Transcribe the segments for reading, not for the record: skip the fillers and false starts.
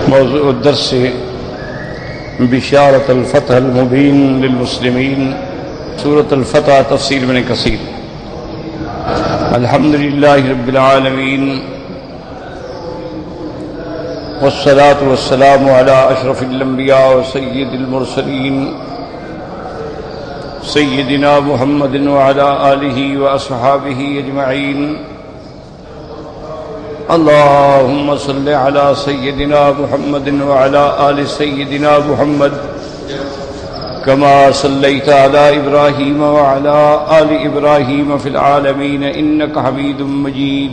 موضوع الدرس بشارة الفتح المبين للمسلمين سورة الفتح تفسیر ابن کثیر. الحمد لله رب العالمين والصلاة والسلام على أشرف الأنبياء وسيد المرسلين سيدنا محمد وعلى آله وأصحابه أجمعين. اللهم صل على سيدنا محمد وعلى آل سيدنا محمد كما صليت على إبراهيم وعلى آل إبراهيم في العالمين إنك حميد مجيد.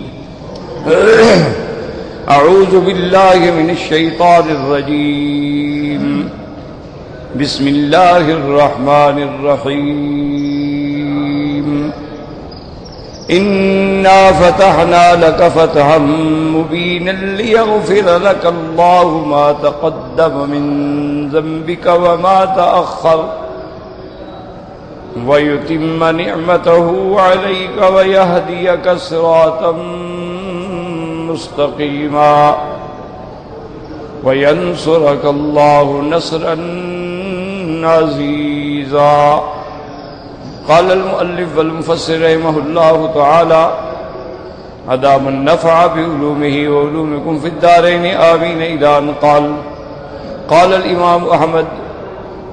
أعوذ بالله من الشيطان الرجيم. بسم الله الرحمن الرحيم. إنا فتحنا لك فتحا مبينا ليغفر لك الله ما تقدم من ذنبك وما تأخر ويتم نعمته عليك ويهديك صراطا مستقيما وينصرك الله نصرا عزيزا. قال المؤلف والمفسر رحمه الله تعالى أدام النفع بعلومه وعلومكم في الدارين آمين. إلى أن قال الإمام أحمد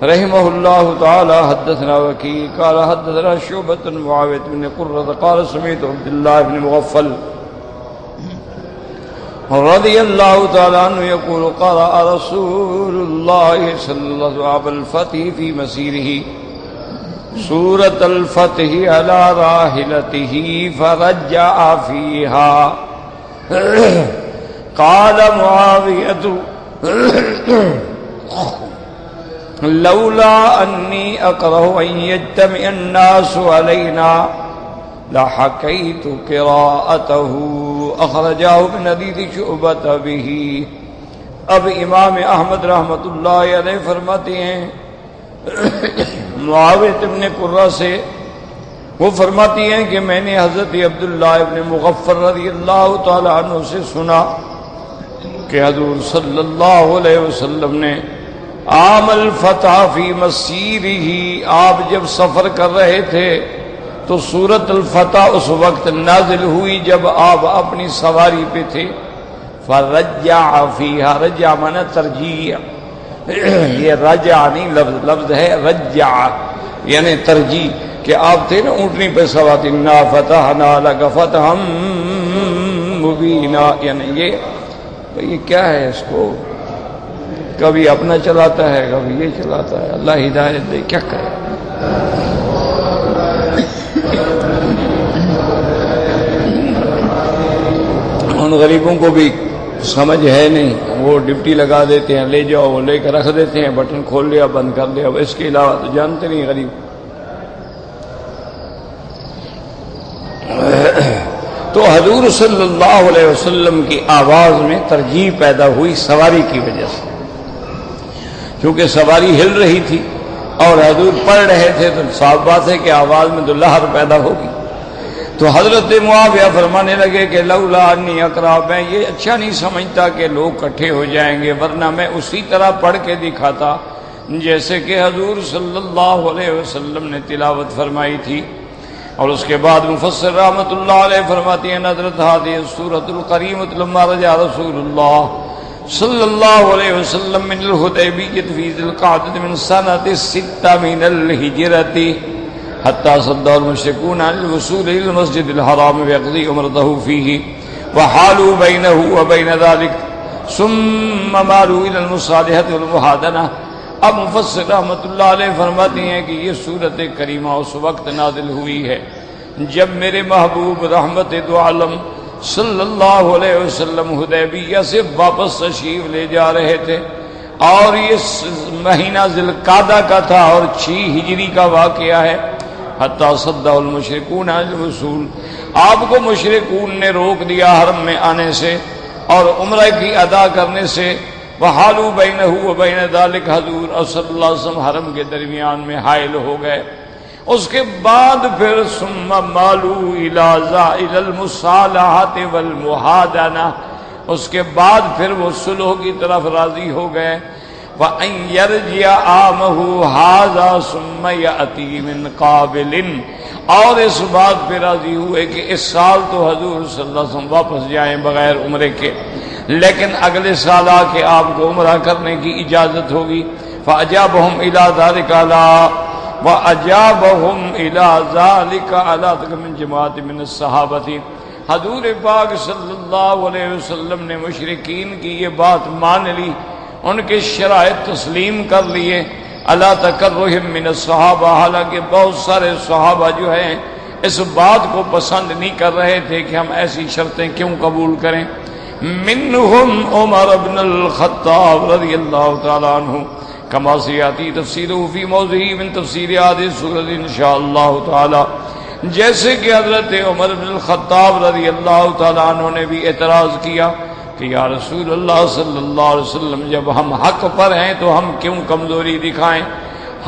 رحمه الله تعالى حدثنا وكيع قال حدثنا شعبة معاوية بن قرة قال سمعت عبد الله بن مغفل رضي الله تعالى عنه يقول قرأ رسول الله صلى الله عليه وسلم الفتح في مسيره سورة الفتح على راحلته فرجع فيها. قال معاوية لولا أني أكره أن يجتمع الناس علينا لحكيت قراءته. أخرجه ابن حديث شعبة به. اب امام احمد رحمۃ اللہ علیہ فرماتے ہیں معاویہ ابن قرہ سے وہ فرماتی ہیں کہ میں نے حضرت عبداللہ ابن مغفر رضی اللہ تعالی عنہ سے سنا کہ حضور صلی اللہ علیہ وسلم نے عام الفتح فی مسیرہ، آپ جب سفر کر رہے تھے تو سورۃ الفتح اس وقت نازل ہوئی جب آپ اپنی سواری پہ تھے. فرجع فیہا، رجع مانا ترجیع، یہ رجع نہیں لفظ ہے رجع یعنی ترجیح، کہ آپ تھے نا اونٹنی پہ سوار تھے. انا فتحنا لک فتحا مبینا، یعنی یہ کیا ہے، اس کو کبھی اپنا چلاتا ہے کبھی یہ چلاتا ہے. اللہ ہدایت دے، کیا کرے. ان غریبوں کو بھی سمجھ ہے نہیں، وہ ڈپٹی لگا دیتے ہیں، لے جاؤ، وہ لے کر رکھ دیتے ہیں، بٹن کھول لیا بند کر لیا، اس کے علاوہ تو جانتے نہیں غریب. تو حضور صلی اللہ علیہ وسلم کی آواز میں ترجیح پیدا ہوئی سواری کی وجہ سے، کیونکہ سواری ہل رہی تھی اور حضور پڑھ رہے تھے تو صاف بات ہے کہ آواز میں تو لہر پیدا ہوگی. تو حضرت معاویہ فرمانے لگے کہ لولا انی اقرا، میں یہ اچھا نہیں سمجھتا کہ لوگ اکٹھے ہو جائیں گے، ورنہ میں اسی طرح پڑھ کے دکھاتا جیسے کہ حضور صلی اللہ علیہ وسلم نے تلاوت فرمائی تھی. اور اس کے بعد مفسر رحمۃ اللہ علیہ فرماتی ہیں نظرت هذه السورة الكريمة لما رجع رسول الله صلی اللہ علیہ وسلم من الحدیبیۃ فی ذی القعدۃ من سنۃ 6 من الہجرۃ حتى صد المشركون عن الوصول إلى المسجد الحرام ويقضي عمرته فيه وحالوا بينه وبين ذلك ثم مالوا إلى المصالحة والمحادنة. اب مفسر رحمۃ اللہ علیہ فرماتی ہیں کہ یہ سورت کریمہ اس وقت نازل ہوئی ہے جب میرے محبوب رحمت دو عالم صلی اللہ علیہ وسلم حدیبیہ سے واپس تشریف لے جا رہے تھے، اور یہ مہینہ ذی القعدہ کا تھا اور 6 ہجری کا واقعہ ہے. حتی صد المشرکون عن الوصول، آپ کو مشرکون نے روک دیا حرم میں آنے سے اور عمرہ کی ادا کرنے سے. وحالوا بینہ وبین ذلک، حضور صلی اللہ علیہ وسلم حرم کے درمیان میں حائل ہو گئے. اس کے بعد پھر ثم مالو الی المصالحۃ والمحادنہ، اس کے بعد پھر وہ صلح کی طرف راضی ہو گئے. وَأَن يَرْجِعَ عَامَهُ هَذَا ثُمَّ يَأْتِي مِن قَابِلٍ، اور اس بات پہ راضی ہوئے کہ اس سال تو حضور صلی اللہ علیہ وسلم واپس جائیں بغیر عمرے کے، لیکن اگلے سال آ کے آپ کو عمرہ کرنے کی اجازت ہوگی. فَأَجَابَهُمْ إِلَى ذَلِكَ وَأَجَابَهُمْ إِلَى ذَلِكَ عَلَىٰ مِن جماعت من الصحابہ. حضور پاک صلی اللہ علیہ وسلم نے مشرکین کی یہ بات مان لی، ان کے شرائط تسلیم کر لیے. اللہ تکرہم من الصحابہ، حالانکہ بہت سارے صحابہ جو ہیں اس بات کو پسند نہیں کر رہے تھے کہ ہم ایسی شرطیں کیوں قبول کریں. منہم عمر بن الخطاب رضی اللہ تعالی عنہ، کما سیاتی تفسیرہ فی موضعہ من تفسیر هذه السورۃ انشاءاللہ تعالی. جیسے کہ حضرت عمر بن الخطاب رضی اللہ تعالی عنہ نے بھی اعتراض کیا کہ یا رسول اللہ صلی اللہ علیہ وسلم، جب ہم حق پر ہیں تو ہم کیوں کمزوری دکھائیں،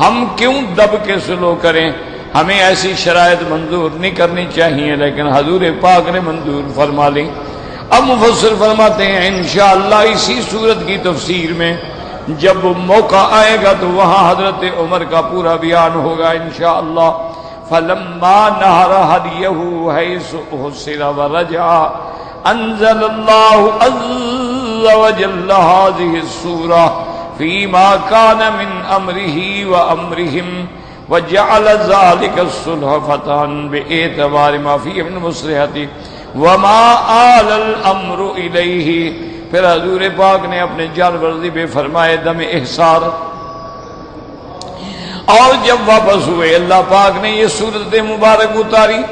ہم کیوں دب کے سلو کریں، ہمیں ایسی شرائط منظور نہیں کرنی چاہیے، لیکن حضور پاک نے منظور فرما لی. اب مفسر فرماتے ہیں انشاءاللہ اسی صورت کی تفسیر میں جب موقع آئے گا تو وہاں حضرت عمر کا پورا بیان ہوگا انشاءاللہ. فلما نہر ہدیہ حیث احسر ورجع انزل اللہ عز وجل هذه السورة فيما كان من امره وامرهم وجعل ذلك الصلح فتحا باعتبار ما فيه من مصلحته وما آل الامر الیہ. پھر حضور پاک نے اپنے جانورزی پہ فرمائے دم احسار، اور جب واپس ہوئے اللہ پاک نے یہ صورت مبارک اتاری.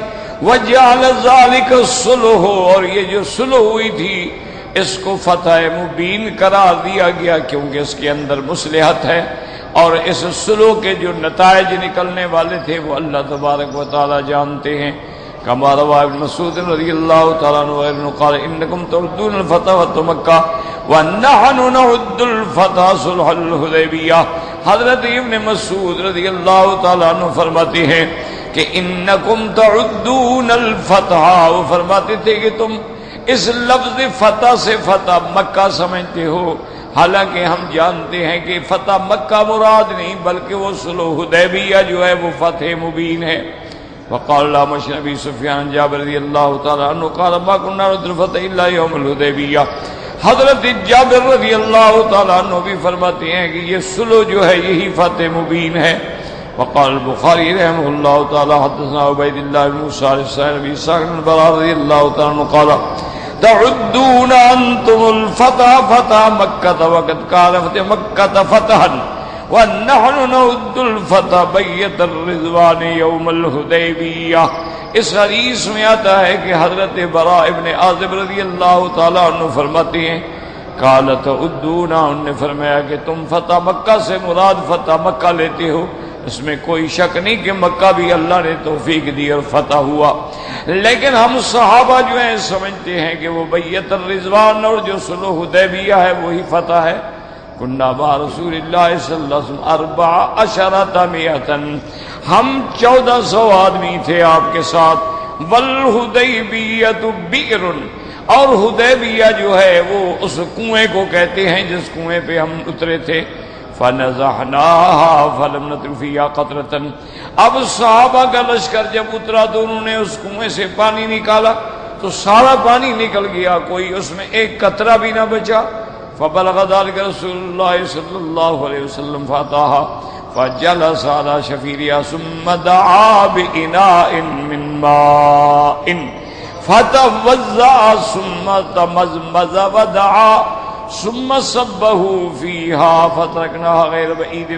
وَجَعَلَ ذَلِكَ الصُّلْحُ، اور یہ جو صلح ہوئی تھی اس کو فتح مبین قرار دیا گیا کیونکہ اس کے اندر مصلحت ہے، اور اس صلح کے جو نتائج نکلنے والے تھے وہ اللہ تبارک و تعالی جانتے ہیں. کما روى ابن مسعود رضی اللہ تعالیٰ عنہ قال انکم تعدون الفتح فتح مکہ ونحن نعد الفتح صلح الحدیبیہ. حضرت ابن مسعود رضی اللہ تعالیٰ عنہ فرماتے ہیں کہ انکم تعدون الفتح، وہ فرماتے تھے کہ تم اس لفظ فتح سے فتح مکہ سمجھتے ہو، حالانکہ ہم جانتے ہیں کہ فتح مکہ مراد نہیں بلکہ وہ صلح حدیبیہ جو ہے وہ فتح مبین ہے. وقال الأعمش نبی سفیان جابر رضی اللہ تعالی عنہ قال ما كنا نرد الفتح الا يوم الحدیبیہ. حضرت جابر رضی اللہ تعالی عنہ بھی فرماتے ہیں کہ یہ صلح جو ہے یہی فتح مبین ہے. وقال البخاری رحمہ اللہ تعالی حدثنا عبید اللہ بن موسیٰ السائب ساکن البراء رضی اللہ تعالی عنہ قال تعدون انتم الفتح فتح مکہ وقد كان فتح مکہ فتحا وَنَحْنُ نَعُدُّ الْفَتْحَ بَيَّةَ الرِّضْوَانِ يَوْمَ الْحُدَیبیہ. اس حدیث میں آتا ہے کہ حضرت براء ابن عازب رضی اللہ تعالیٰ عنہ فرماتے ہیں قَالَ تَعُدُّونَ، انہوں نے فرمایا کہ تم فتح مکہ سے مراد فتح مکہ لیتے ہو. اس میں کوئی شک نہیں کہ مکہ بھی اللہ نے توفیق دی اور فتح ہوا، لیکن ہم صحابہ جو ہیں سمجھتے ہیں کہ وہ بیعت الرضوان اور جو صلح حدیبیہ ہے وہی فتح ہے. کننا با رسول اللہ صلی اللہ علیہ وسلم 1400، ہم 1400 آدمی تھے آپ کے ساتھ. والحدیبیۃ بئر، اور حدیبیہ جو ہے وہ اس کنویں کو کہتے ہیں جس کنویں پہ ہم اترے تھے. فنزحناها فلم نتر فیہا قطرۃ، اب صحابہ کا لشکر جب اترا تو انہوں نے اس کنویں سے پانی نکالا تو سارا پانی نکل گیا، کوئی اس میں ایک قطرہ بھی نہ بچا. فبلغ ذلك رسول الله صلی اللہ علیہ وسلم فاتاها فجلس على شفيرها ثم دعا بإناء من ماء فتوضأ ثم تمزمز ودعا ثم صبه فيها فتركناها غير بعيد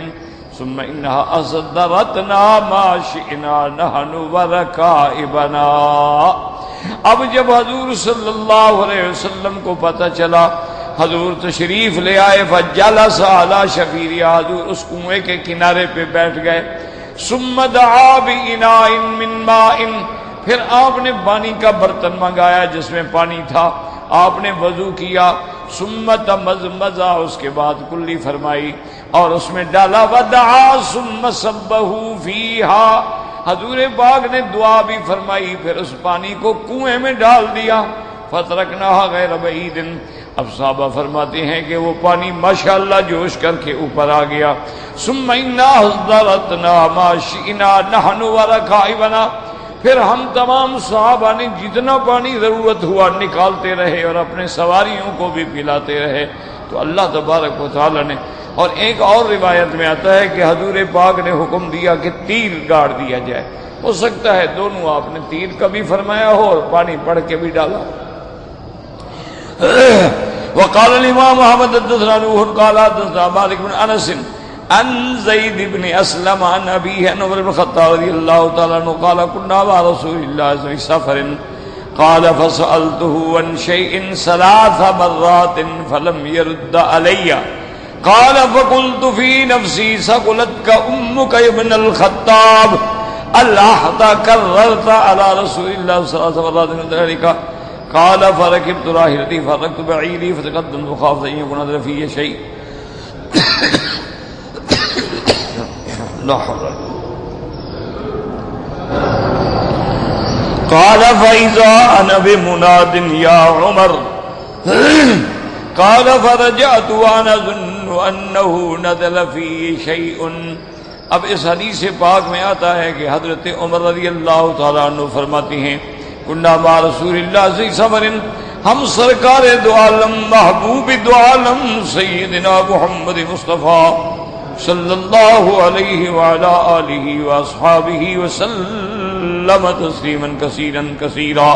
ثم إنها أصدرتنا ما شئنا نحن وركائبنا. اب جب حضور صلی اللہ علیہ وسلم کو پتہ چلا حضور تشریف لے آئے. فجلس علی شفیرها، حضور اس کنویں کے کنارے پہ بیٹھ گئے. ثم دعا بإناء من ماء، پھر آپ نے پانی کا برتن منگایا جس میں پانی تھا، آپ نے وضو کیا. ثم تمزمز، اس کے بعد کلی فرمائی اور اس میں ڈالا. ودعا ثم صبه فيها، حضور پاک نے دعا بھی فرمائی پھر اس پانی کو کنویں میں ڈال دیا. فترکناها غیر بعید. اب صحابہ فرماتے ہیں کہ وہ پانی ماشاءاللہ جوش کر کے اوپر آ گیا. ثم انا حضرتنا ما شئنا نحن ورکائبنا. پھر ہم تمام صحابہ نے جتنا پانی ضرورت ہوا نکالتے رہے اور اپنے سواریوں کو بھی پلاتے رہے. تو اللہ تبارک و تعالی نے، اور ایک اور روایت میں آتا ہے کہ حضور پاک نے حکم دیا کہ تیر گاڑ دیا جائے. ہو سکتا ہے دونوں آپ نے تیر کا بھی فرمایا ہو اور پانی پڑھ کے بھی ڈالا. وقال الامام احمد حدثنا نوح قال حدثنا مالك بن انس عن زید بن اسلم عن ابيه عن عمر بن الخطاب رضي الله تعالى عنه قال كنا مع رسول الله في سفر قال فسألته عن شيء 3 مرات فلم يرد علي قال فقلت في نفسي ثقلتك أمك يا ابن الخطاب ألا كررت على رسول الله 3 مرات من ذلك قال فركبت راحلتي فركبت بعيري فتقدمت وخافت أن يكون هذا في شيء لا حول قال فإذا أنا بمناد يا عمر قال فرجعت وأنا أظن أنه نزل في شيء. اب اس حدیث پاک میں آتا ہے کہ حضرت عمر رضی اللہ تعالیٰ عنہ فرماتے ہیں کنا مع رسول اللہ فی سفر، ہم سرکار دو عالم محبوب دو عالم سیدنا محمد مصطفیٰ صلی اللہ علیہ وعلی آلہ واصحابہ وسلم تسلیما کثیرا کثیرا.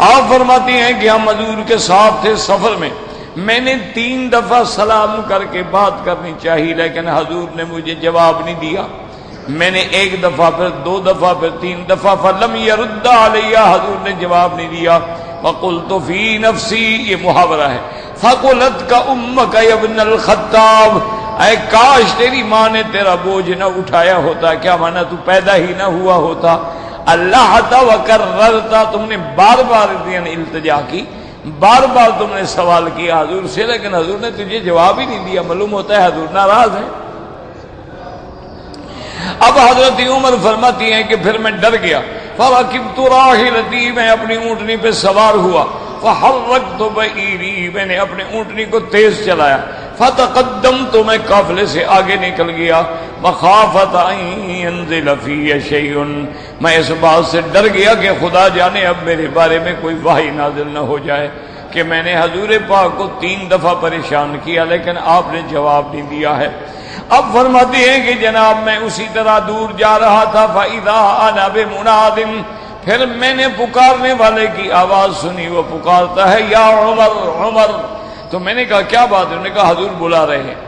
آپ فرماتے ہیں کہ ہم حضور کے ساتھ تھے سفر میں. میں نے 3 دفعہ سلام کر کے بات کرنی چاہیے لیکن حضور نے مجھے جواب نہیں دیا. میں نے 1 دفعہ پھر 2 دفعہ پھر 3 دفعہ فلم يرد علی، حضور نے جواب نہیں دیا. وقلت فی نفسی، یہ محاورہ ہے، ثقلتک امک یا ابن الخطاب، اے کاش تیری ماں نے تیرا بوجھ نہ اٹھایا ہوتا. کیا مانا تو پیدا ہی نہ ہوا ہوتا. اللہ وکررتا، تم نے بار بار التجا کی، بار بار تم نے سوال کیا حضور سے لیکن حضور نے تجھے جواب ہی نہیں دیا. معلوم ہوتا ہے حضور ناراض ہے. اب حضرت عمر فرماتی ہیں کہ پھر میں ڈر گیا. فرکبت راحلتی، میں اپنی اونٹنی پہ سوار ہوا. فحرکت بعیری، میں نے اپنے اونٹنی کو تیز چلایا. فتقدمت، میں قافلے سے آگے نکل گیا. مخافت ان ينزل فی شیء، میں اس بات سے ڈر گیا کہ خدا جانے اب میرے بارے میں کوئی وحی نازل نہ ہو جائے کہ میں نے حضور پاک کو 3 دفعہ پریشان کیا لیکن آپ نے جواب نہیں دیا ہے. اب فرماتے ہیں کہ جناب میں اسی طرح دور جا رہا تھا. فَإِذَا أَنَا بِمُنَادٍ، پھر میں نے پکارنے والے کی آواز سنی، وہ پکارتا ہے یا عمر عمر. تو میں نے کہا کیا بات ہے؟ انہوں نے کہا حضور بلا رہے ہیں.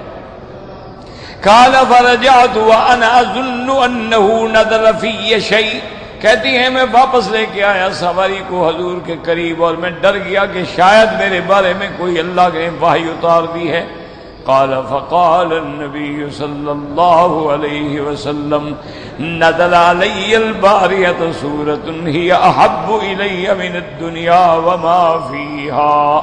قال فرجعت وانا اظن انه نزل في شيء، کہتی ہیں میں واپس لے کے آیا سواری کو حضور کے قریب اور میں ڈر گیا کہ شاید میرے بارے میں کوئی اللہ کے وحی اتار دی ہے. قال فقال النبي صلی اللہ علیہ وسلم نزل علی الباریۃ سورۃ ہی احب الی من الدنیا وما فیہا.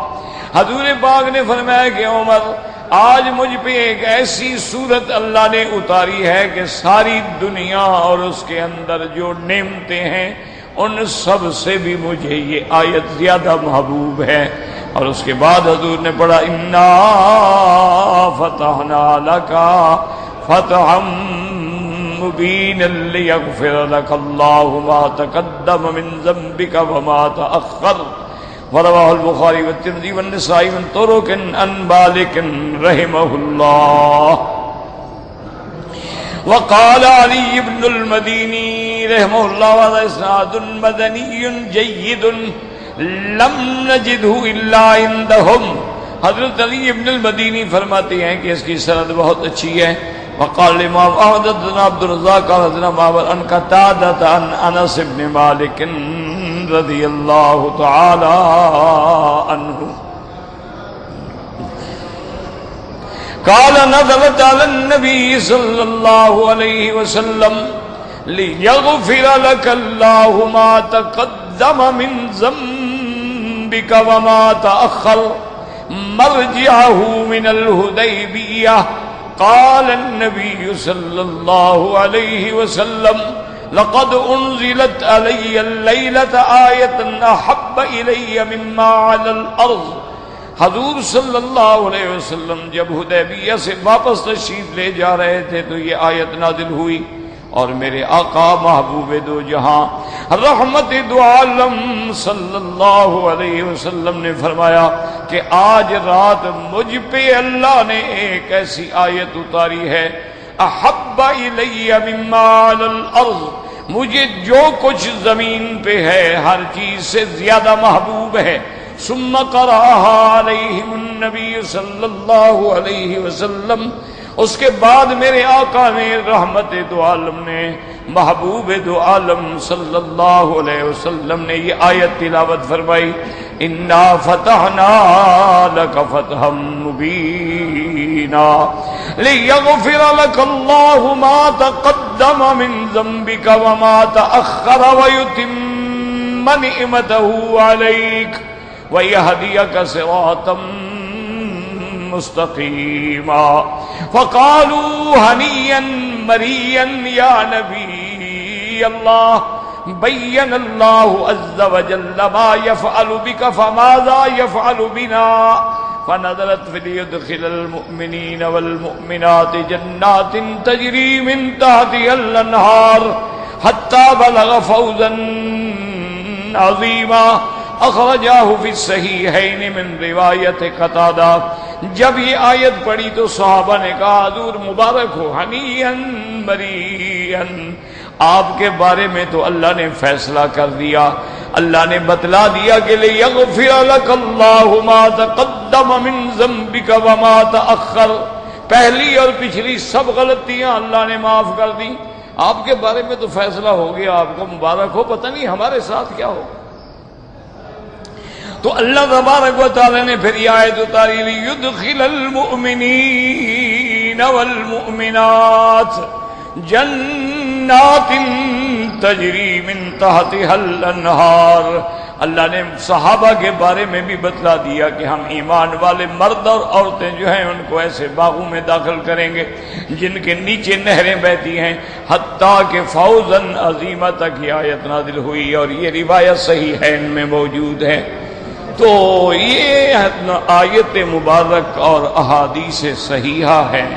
حضور پاک نے فرمایا کہ عمر آج مجھ پہ ایک ایسی صورت اللہ نے اتاری ہے کہ ساری دنیا اور اس کے اندر جو نعمتیں ہیں ان سب سے بھی مجھے یہ آیت زیادہ محبوب ہے. اور اس کے بعد حضور نے پڑھا انا فتحنا لک فتحا مبینا لیغفر لک اللہ ما تقدم من ذنبک وما تأخر. ورواه البخاری والترمذی والنسائی من طرق عن مالک رحمہ اللہ. وقال علی بن المدینی رحمہ اللہ وهذا اسناد مدنی جید لم نجدہ الا عندهم. حضرت علی بن المدینی فرماتے ہیں کہ اس کی سند بہت اچھی ہے. وقال امام احمد حدثنا عبد الرزاق قال حدثنا معمر عن قتادة عن انس بن مالک رضی اللہ تعالی عنہ قال نزلت على النبي صلى الله عليه وسلم ليغفر لك الله ما تقدم من ذنبك وما تأخر مرجعه من الحديبية. قال النبي صلى الله عليه وسلم لقد انزلت علی اللیلۃ آیۃ احب الی مما علی الارض. حضور صلی اللہ علیہ وسلم جب حدیبیہ سے واپس تشریف لے جا رہے تھے تو یہ آیت نازل ہوئی، اور میرے آقا محبوب دو جہاں رحمت دو عالم صلی اللہ علیہ وسلم نے فرمایا کہ آج رات مجھ پہ اللہ نے ایک ایسی آیت اتاری ہے، احب الی مما علی الارض، مجھے جو کچھ زمین پہ ہے ہر چیز سے زیادہ محبوب ہے. ثم قرأها علیہم النبی صلی اللہ علیہ وسلم، اس کے بعد میرے آقا نے رحمت دو عالم نے محبوب دو عالم صلی اللہ علیہ وسلم نے یہ آیت تلاوت فرمائی، انا فتحنا لک فتحا مبینا لیغفر لک اللہ ما تقدم من ذنبک وما تأخر ویتم نعمته علیک وَيَهْدِيَكَ صِرَاطًا مُسْتَقِيمًا. فَقَالُوا هَنِيًّا مَرِيًّا يَا نَبِيَّ اللَّهِ بَيَّنَ اللَّهُ عَزَّ وَجَلَّ مَا يَفْعَلُ بِكَ فَمَاذَا يَفْعَلُ بِنَا. فَنَزَلَتْ فَلْيُدْخِلَ الْمُؤْمِنِينَ وَالْمُؤْمِنَاتِ جَنَّاتٍ تَجْرِي مِن تَحْتِهَا الْأَنْهَارُ حَتَّى بَلَغَ فَوْزًا عَظِيمًا اخرجاہ فی الصحیحین من روایت قتادہ. جب یہ آیت پڑھی تو صحابہ نے کہا حضور مبارک ہو، ہنیئا مریئا، آپ کے بارے میں تو اللہ نے فیصلہ کر دیا، اللہ نے بتلا دیا کہ لیغفر لک اللہ ما تقدم من ذنبک وما تأخر، پہلی اور پچھلی سب غلطیاں اللہ نے معاف کر دی. آپ کے بارے میں تو فیصلہ ہو گیا، آپ کو مبارک ہو، پتہ نہیں ہمارے ساتھ کیا ہو. تو اللہ تبارک و تعالی نے پھر یہ آیت اتاری، لیدخل المؤمنین والمؤمنات جنات تجری من تحتها الانہار. اللہ نے صحابہ کے بارے میں بھی بتلا دیا کہ ہم ایمان والے مرد اور عورتیں جو ہیں ان کو ایسے باغوں میں داخل کریں گے جن کے نیچے نہریں بہتی ہیں، حتیٰ کہ فوزاً عظیمہ تک یہ آیت نازل ہوئی، اور یہ روایت صحیحین میں موجود ہے. تو یہ آیت مبارک اور احادیث صحیحہ ہے.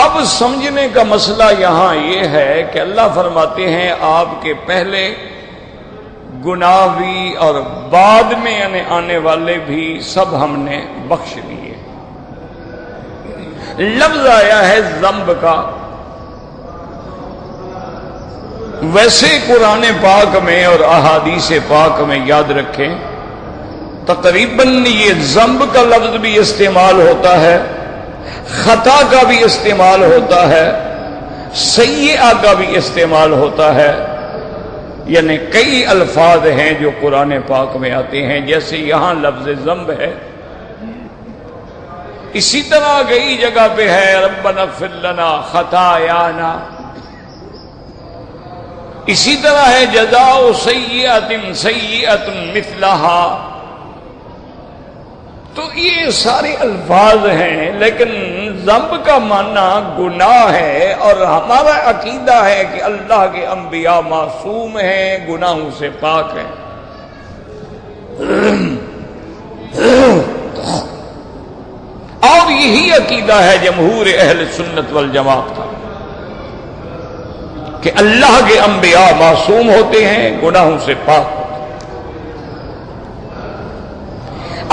اب سمجھنے کا مسئلہ یہاں یہ ہے کہ اللہ فرماتے ہیں آپ کے پہلے گناہ بھی اور بعد میں آنے والے بھی سب ہم نے بخش لیے. لفظ آیا ہے ذنب کا. ویسے قرآن پاک میں اور احادیث پاک میں یاد رکھیں تقریباً یہ ذنب کا لفظ بھی استعمال ہوتا ہے، خطا کا بھی استعمال ہوتا ہے، سیئہ کا بھی استعمال ہوتا ہے. یعنی کئی الفاظ ہیں جو قرآن پاک میں آتے ہیں، جیسے یہاں لفظ ذنب ہے، اسی طرح کئی جگہ پہ ہے ربنا اغفر لنا خطایانا، اسی طرح ہے جزاء سیئۃ سیئۃ مثلہا. تو یہ سارے الفاظ ہیں، لیکن ذنب کا معنی گناہ ہے، اور ہمارا عقیدہ ہے کہ اللہ کے انبیاء معصوم ہیں، گناہوں سے پاک ہیں. اور یہی عقیدہ ہے جمہور اہل سنت والجماعت کا کہ اللہ کے انبیاء معصوم ہوتے ہیں، گناہوں سے پاک ہوتے ہیں.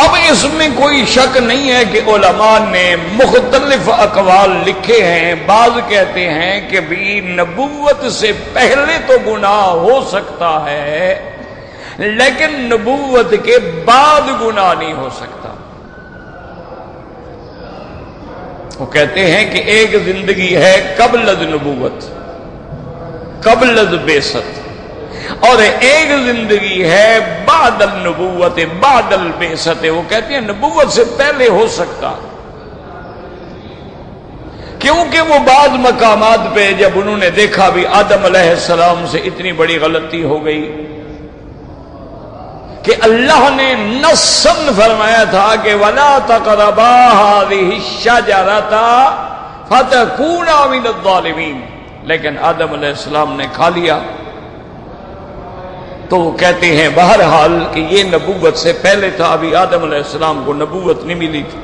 اب اس میں کوئی شک نہیں ہے کہ علماء نے مختلف اقوال لکھے ہیں. بعض کہتے ہیں کہ بھی نبوت سے پہلے تو گناہ ہو سکتا ہے، لیکن نبوت کے بعد گناہ نہیں ہو سکتا. وہ کہتے ہیں کہ ایک زندگی ہے قبل نبوت، قبل بعثت، اور ایک زندگی ہے بعد النبوت، بعد البعثت. وہ کہتے ہیں نبوت سے پہلے ہو سکتا، کیونکہ وہ بعض مقامات پہ جب انہوں نے دیکھا بھی آدم علیہ السلام سے اتنی بڑی غلطی ہو گئی کہ اللہ نے نصاً فرمایا تھا کہ وَلَا تَقْرَبَا هَٰذِهِ الشَّجَرَةَ فَتَكُونَا مِنَ الظَّالِمِينَ. لیکن آدم علیہ السلام نے کھا لیا. تو وہ کہتے ہیں بہرحال کہ یہ نبوت سے پہلے تھا، ابھی آدم علیہ السلام کو نبوت نہیں ملی تھی.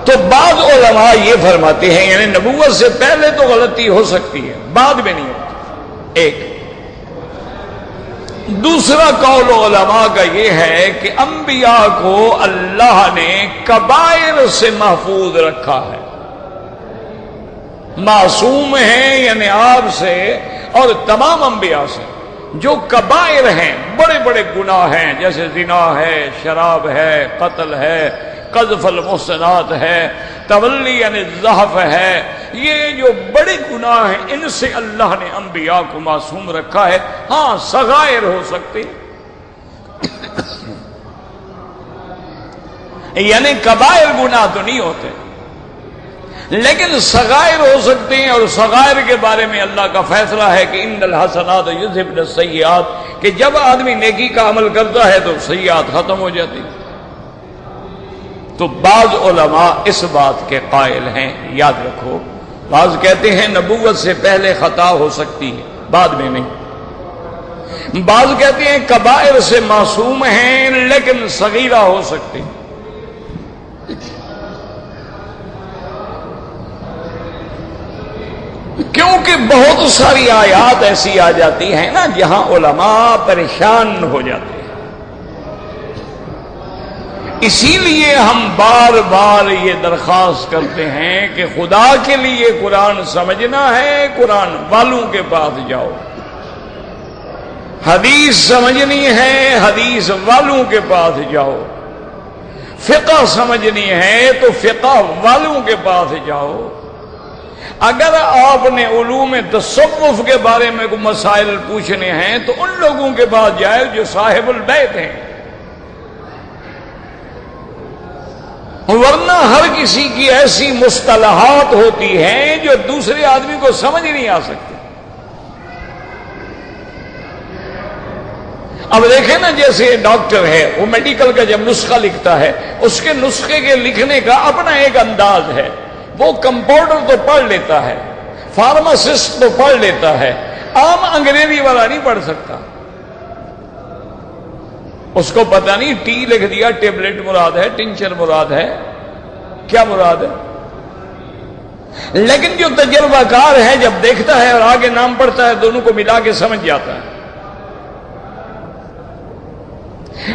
تو بعض علماء یہ فرماتے ہیں یعنی نبوت سے پہلے تو غلطی ہو سکتی ہے، بعد میں نہیں ہوتی. ایک دوسرا قول علماء کا یہ ہے کہ انبیاء کو اللہ نے کبائر سے محفوظ رکھا ہے، معصوم ہیں یعنی آپ سے اور تمام انبیاء سے. جو کبائر ہیں، بڑے بڑے گناہ ہیں، جیسے زنا ہے، شراب ہے، قتل ہے، قذف المحصنات ہے، تولی یعنی زحف ہے، یہ جو بڑے گناہ ہیں ان سے اللہ نے انبیاء کو معصوم رکھا ہے. ہاں صغائر ہو سکتے یعنی کبائر گناہ تو نہیں ہوتے، لیکن صغائر ہو سکتے ہیں. اور صغائر کے بارے میں اللہ کا فیصلہ ہے کہ ان الحسنات یذھبن السیئات، کہ جب آدمی نیکی کا عمل کرتا ہے تو سیئات ختم ہو جاتی. تو بعض علماء اس بات کے قائل ہیں، یاد رکھو، بعض کہتے ہیں نبوت سے پہلے خطا ہو سکتی ہے، بعد میں نہیں. بعض کہتے ہیں کبائر سے معصوم ہیں لیکن صغیرہ ہو سکتے ہیں. کیونکہ بہت ساری آیات ایسی آ جاتی ہیں نا جہاں علماء پریشان ہو جاتے ہیں. اسی لیے ہم بار بار یہ درخواست کرتے ہیں کہ خدا کے لیے قرآن سمجھنا ہے، قرآن والوں کے پاس جاؤ. حدیث سمجھنی ہے، حدیث والوں کے پاس جاؤ. فقہ سمجھنی ہے تو فقہ والوں کے پاس جاؤ. اگر آپ نے علوم تصوف کے بارے میں کوئی مسائل پوچھنے ہیں تو ان لوگوں کے پاس جائے جو صاحب البیت ہیں، ورنہ ہر کسی کی ایسی مصطلحات ہوتی ہیں جو دوسرے آدمی کو سمجھ نہیں آ سکتی. اب دیکھیں نا، جیسے ڈاکٹر ہے وہ میڈیکل کا جب نسخہ لکھتا ہے، اس کے نسخے کے لکھنے کا اپنا ایک انداز ہے. وہ کمپاؤنڈر تو پڑھ لیتا ہے، فارماسسٹ تو پڑھ لیتا ہے، عام انگریزی والا نہیں پڑھ سکتا. اس کو پتہ نہیں ٹی لکھ دیا، ٹیبلٹ مراد ہے، ٹنچر مراد ہے، کیا مراد ہے. لیکن جو تجربہ کار ہے جب دیکھتا ہے اور آگے نام پڑھتا ہے دونوں کو ملا کے سمجھ جاتا ہے.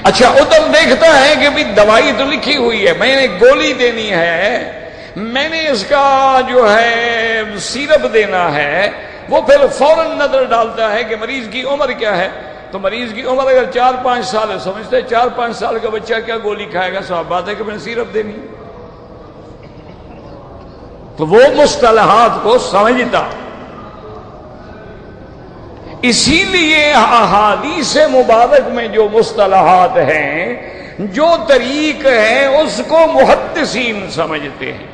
اچھا ادھر دیکھتا ہے کہ بھی دوائی تو لکھی ہوئی ہے، میں نے گولی دینی ہے، میں نے اس کا جو ہے سیرپ دینا ہے، وہ پھر فوراً نظر ڈالتا ہے کہ مریض کی عمر کیا ہے. تو مریض کی عمر اگر 4-5 سال ہے، سمجھتے ہیں 4-5 سال کا بچہ کیا گولی کھائے گا، صاحب بات ہے کہ میں نے سیرپ دینی. تو وہ مصطلحات کو سمجھتا. اسی لیے احادیث مبارک میں جو مصطلحات ہیں، جو طریق ہیں، اس کو محدثین سمجھتے ہیں.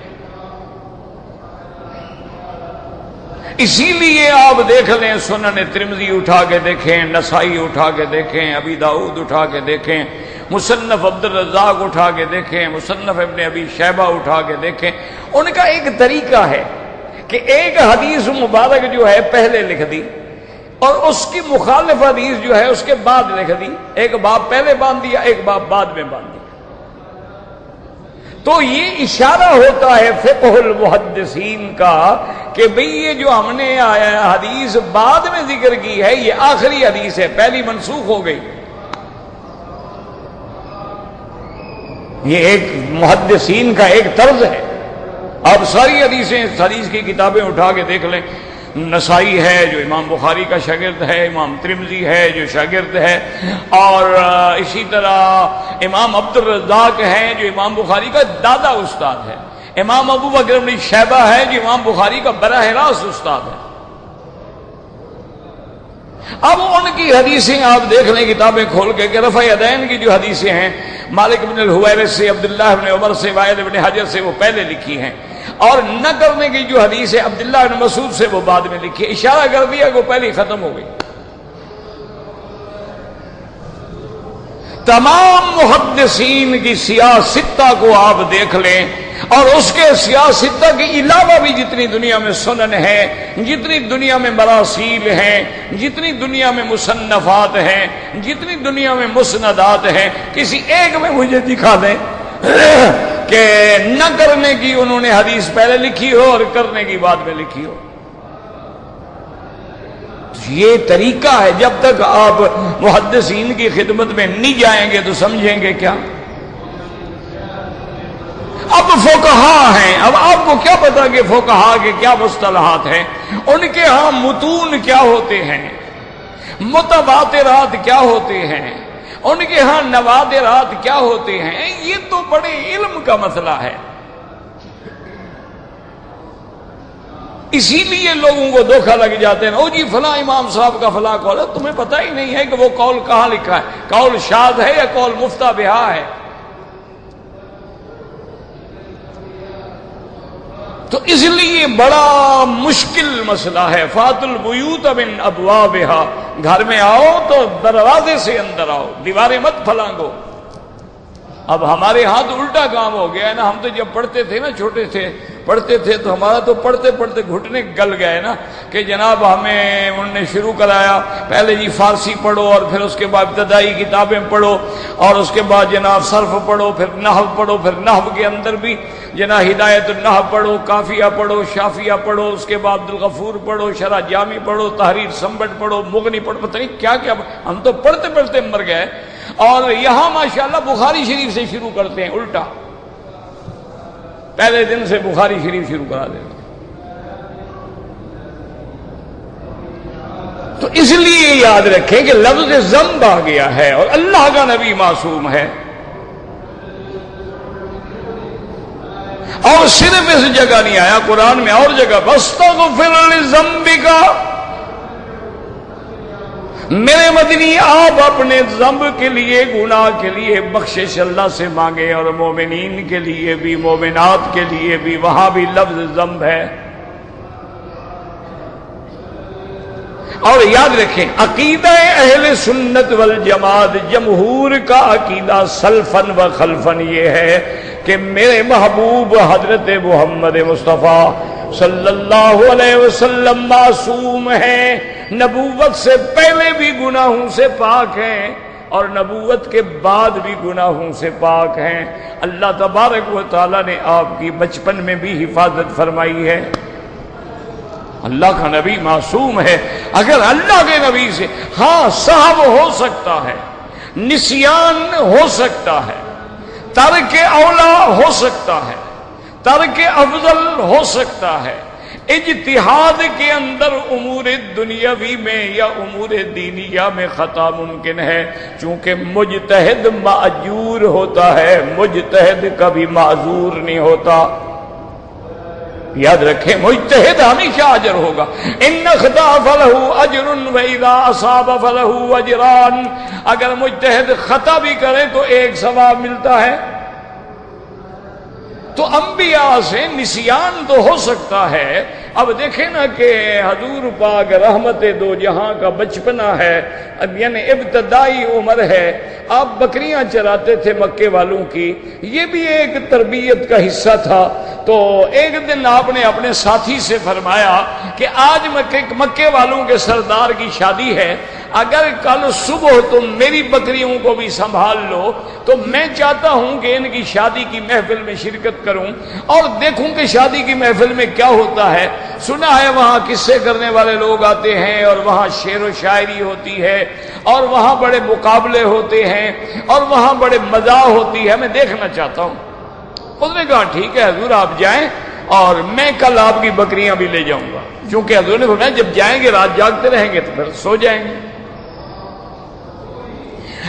اسی لیے آپ دیکھ لیں، سنن ترمذی اٹھا کے دیکھیں، نسائی اٹھا کے دیکھیں، ابی داؤد اٹھا کے دیکھیں، مصنف عبد الرزاق اٹھا کے دیکھیں، مصنف ابن ابی شیبہ اٹھا کے دیکھیں، ان کا ایک طریقہ ہے کہ ایک حدیث مبارک جو ہے پہلے لکھ دی اور اس کی مخالف حدیث جو ہے اس کے بعد لکھ دی. ایک باب پہلے باندھ دیا، ایک باب بعد میں باندھ دیا. تو یہ اشارہ ہوتا ہے فقہ المحدثین کا کہ بھئی یہ جو ہم نے حدیث بعد میں ذکر کی ہے یہ آخری حدیث ہے، پہلی منسوخ ہو گئی. یہ ایک محدثین کا ایک طرز ہے. آپ ساری حدیثیں، حدیث کی کتابیں اٹھا کے دیکھ لیں. نسائی ہے جو امام بخاری کا شاگرد ہے، امام ترمذی ہے جو شاگرد ہے، اور اسی طرح امام عبد الرزاق ہے جو امام بخاری کا دادا استاد ہے، امام ابو بکر بن شیبہ ہے جو امام بخاری کا براہ راست استاد ہے. اب ان کی حدیثیں آپ دیکھ لیں کتابیں کھول کے کہ رفع یدین کی جو حدیثیں ہیں مالک بن الحویرث سے، عبداللہ بن عمر سے، وائل بن حجر سے، وہ پہلے لکھی ہیں، اور نہ کرنے کی جو حدیث ہے عبداللہ بن مسعود سے وہ بعد میں لکھی ہے. اشارہ کر دیا کہ وہ پہلے ختم ہو گئی. تمام محدثین کی سیاہ ستہ کو آپ دیکھ لیں، اور اس کے سیاستہ کے علاوہ بھی جتنی دنیا میں سنن ہے، جتنی دنیا میں مراسیل ہیں، جتنی دنیا میں مصنفات ہیں، جتنی دنیا میں مسندات ہیں، کسی ایک میں مجھے دکھا دیں کہ نہ کرنے کی انہوں نے حدیث پہلے لکھی ہو اور کرنے کی بعد میں لکھی ہو۔ یہ طریقہ ہے، جب تک آپ محدثین کی خدمت میں نہیں جائیں گے تو سمجھیں گے کیا؟ اب فقہا ہیں، اب آپ کو کیا پتا کہ فقہا کے کیا مصطلحات ہیں، ان کے ہاں متون کیا ہوتے ہیں، متواترات کیا ہوتے ہیں، ان کے ہاں نوادرات کیا ہوتے ہیں، یہ تو بڑے علم کا مسئلہ ہے۔ اسی لیے لوگوں کو دھوکہ لگ جاتے ہیں، او جی فلاں امام صاحب کا فلاں قول ہے، تمہیں پتہ ہی نہیں ہے کہ وہ قول کہاں لکھا ہے، قول شاذ ہے یا قول مفتہ بہا ہے۔ تو اس لیے بڑا مشکل مسئلہ ہے۔ فات البیوت من ابوابہا، گھر میں آؤ تو دروازے سے اندر آؤ، دیواریں مت پھلانگو۔ اب ہمارے ہاں تو الٹا کام ہو گیا ہے نا، ہم تو جب پڑھتے تھے نا، چھوٹے تھے پڑھتے تھے تو ہمارا تو پڑھتے پڑھتے گھٹنے گل گئے نا، کہ جناب ہمیں انہوں نے شروع کرایا پہلے جی فارسی پڑھو، اور پھر اس کے بعد ابتدائی کتابیں پڑھو، اور اس کے بعد جناب صرف پڑھو، پھر نحو پڑھو، پھر نحو کے اندر بھی جناب ہدایت النحو پڑھو، کافیہ پڑھو، شافیہ پڑھو، اس کے بعد عبدالغفور پڑھو، شرح جامی پڑھو، تحریر سمبٹ پڑھو، مغنی پڑھو، پتہ نہیں کیا کیا، ہم تو پڑھتے پڑھتے مر گئے۔ اور یہاں ماشاءاللہ بخاری شریف سے شروع کرتے ہیں الٹا، پہلے دن سے بخاری شریف شروع کرا دیتے۔ تو اس لیے یاد رکھیں کہ لفظ ذنب آ گیا ہے اور اللہ کا نبی معصوم ہے، اور صرف اس جگہ نہیں آیا، قرآن میں اور جگہ فاستغفر لذنبک، میرے مدنی آپ اپنے ذنب کے لیے، گناہ کے لیے بخشش اللہ سے مانگے، اور مومنین کے لیے بھی، مومنات کے لیے بھی، وہاں بھی لفظ ذنب ہے۔ اور یاد رکھیں عقیدہ اہل سنت والجماعت، جمہور کا عقیدہ سلفن و خلفن یہ ہے کہ میرے محبوب حضرت محمد مصطفیٰ صلی اللہ علیہ وسلم معصوم ہیں، نبوت سے پہلے بھی گناہوں سے پاک ہیں اور نبوت کے بعد بھی گناہوں سے پاک ہیں۔ اللہ تبارک و تعالی نے آپ کی بچپن میں بھی حفاظت فرمائی ہے۔ اللہ کا نبی معصوم ہے۔ اگر اللہ کے نبی سے ہاں سہو ہو سکتا ہے، نسیان ہو سکتا ہے، ترک اولا ہو سکتا ہے، ترک افضل ہو سکتا ہے، اجتہاد کے اندر امور دنیاوی میں یا امور دینیہ میں خطا ممکن ہے، چونکہ مجتہد ماجور ہوتا ہے، مجتہد کبھی معذور نہیں ہوتا۔ یاد رکھیں مجتہد ہمیشہ اجر ہوگا، ان خطا فلہ اجر واذا اصاب فلہ اجران، اگر مجتہد خطا بھی کرے تو ایک ثواب ملتا ہے۔ تو انبیاء سے نسیان تو ہو سکتا ہے۔ اب دیکھیں نا کہ حضور پاک رحمت دو جہاں کا بچپنا ہے، یعنی ابتدائی عمر ہے، آپ بکریاں چراتے تھے مکے والوں کی، یہ بھی ایک تربیت کا حصہ تھا۔ تو ایک دن آپ نے اپنے ساتھی سے فرمایا کہ آج مکے والوں کے سردار کی شادی ہے، اگر کل صبح تم میری بکریوں کو بھی سنبھال لو تو میں چاہتا ہوں کہ ان کی شادی کی محفل میں شرکت کروں اور دیکھوں کہ شادی کی محفل میں کیا ہوتا ہے۔ سنا ہے وہاں قصے کرنے والے لوگ آتے ہیں اور وہاں شعر و شاعری ہوتی ہے اور وہاں بڑے مقابلے ہوتے ہیں اور وہاں بڑے مزاح ہوتی ہے، میں دیکھنا چاہتا ہوں۔ اس نے کہا ٹھیک ہے حضور آپ جائیں اور میں کل آپ کی بکریاں بھی لے جاؤں گا، چونکہ حضور نے فرمایا جب جائیں گے رات جاگتے رہیں گے تو پھر سو جائیں گے۔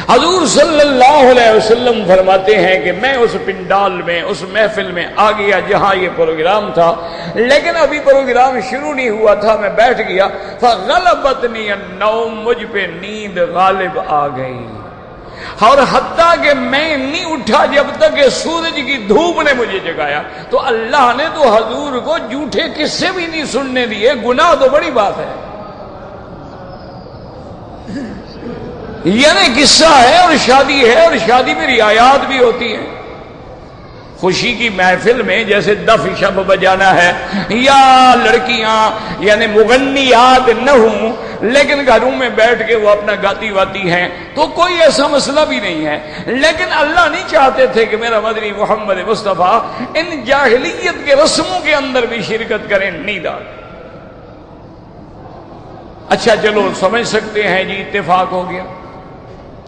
حضور صلی اللہ علیہ وسلم فرماتے ہیں کہ میں اس پنڈال میں، اس محفل میں آ گیا جہاں یہ پروگرام تھا، لیکن ابھی پروگرام شروع نہیں ہوا تھا، میں بیٹھ گیا، فغلبتنی النوم، مجھ پہ نیند غالب آ گئی، اور حتیٰ کہ میں نہیں اٹھا جب تک کہ سورج کی دھوپ نے مجھے جگایا۔ تو اللہ نے تو حضور کو جھوٹے قصے بھی نہیں سننے دیے، گناہ تو بڑی بات ہے، یعنی قصہ ہے اور شادی ہے اور شادی میں رعایات بھی ہوتی ہیں۔ خوشی کی محفل میں جیسے دف شب بجانا ہے یا لڑکیاں یعنی مغنیات نہ ہوں لیکن گھروں میں بیٹھ کے وہ اپنا گاتی واتی ہیں تو کوئی ایسا مسئلہ بھی نہیں ہے، لیکن اللہ نہیں چاہتے تھے کہ میرا مدنی محمد مصطفیٰ ان جاہلیت کے رسموں کے اندر بھی شرکت کریں، نیند آ گئی۔ اچھا چلو سمجھ سکتے ہیں جی اتفاق ہو گیا،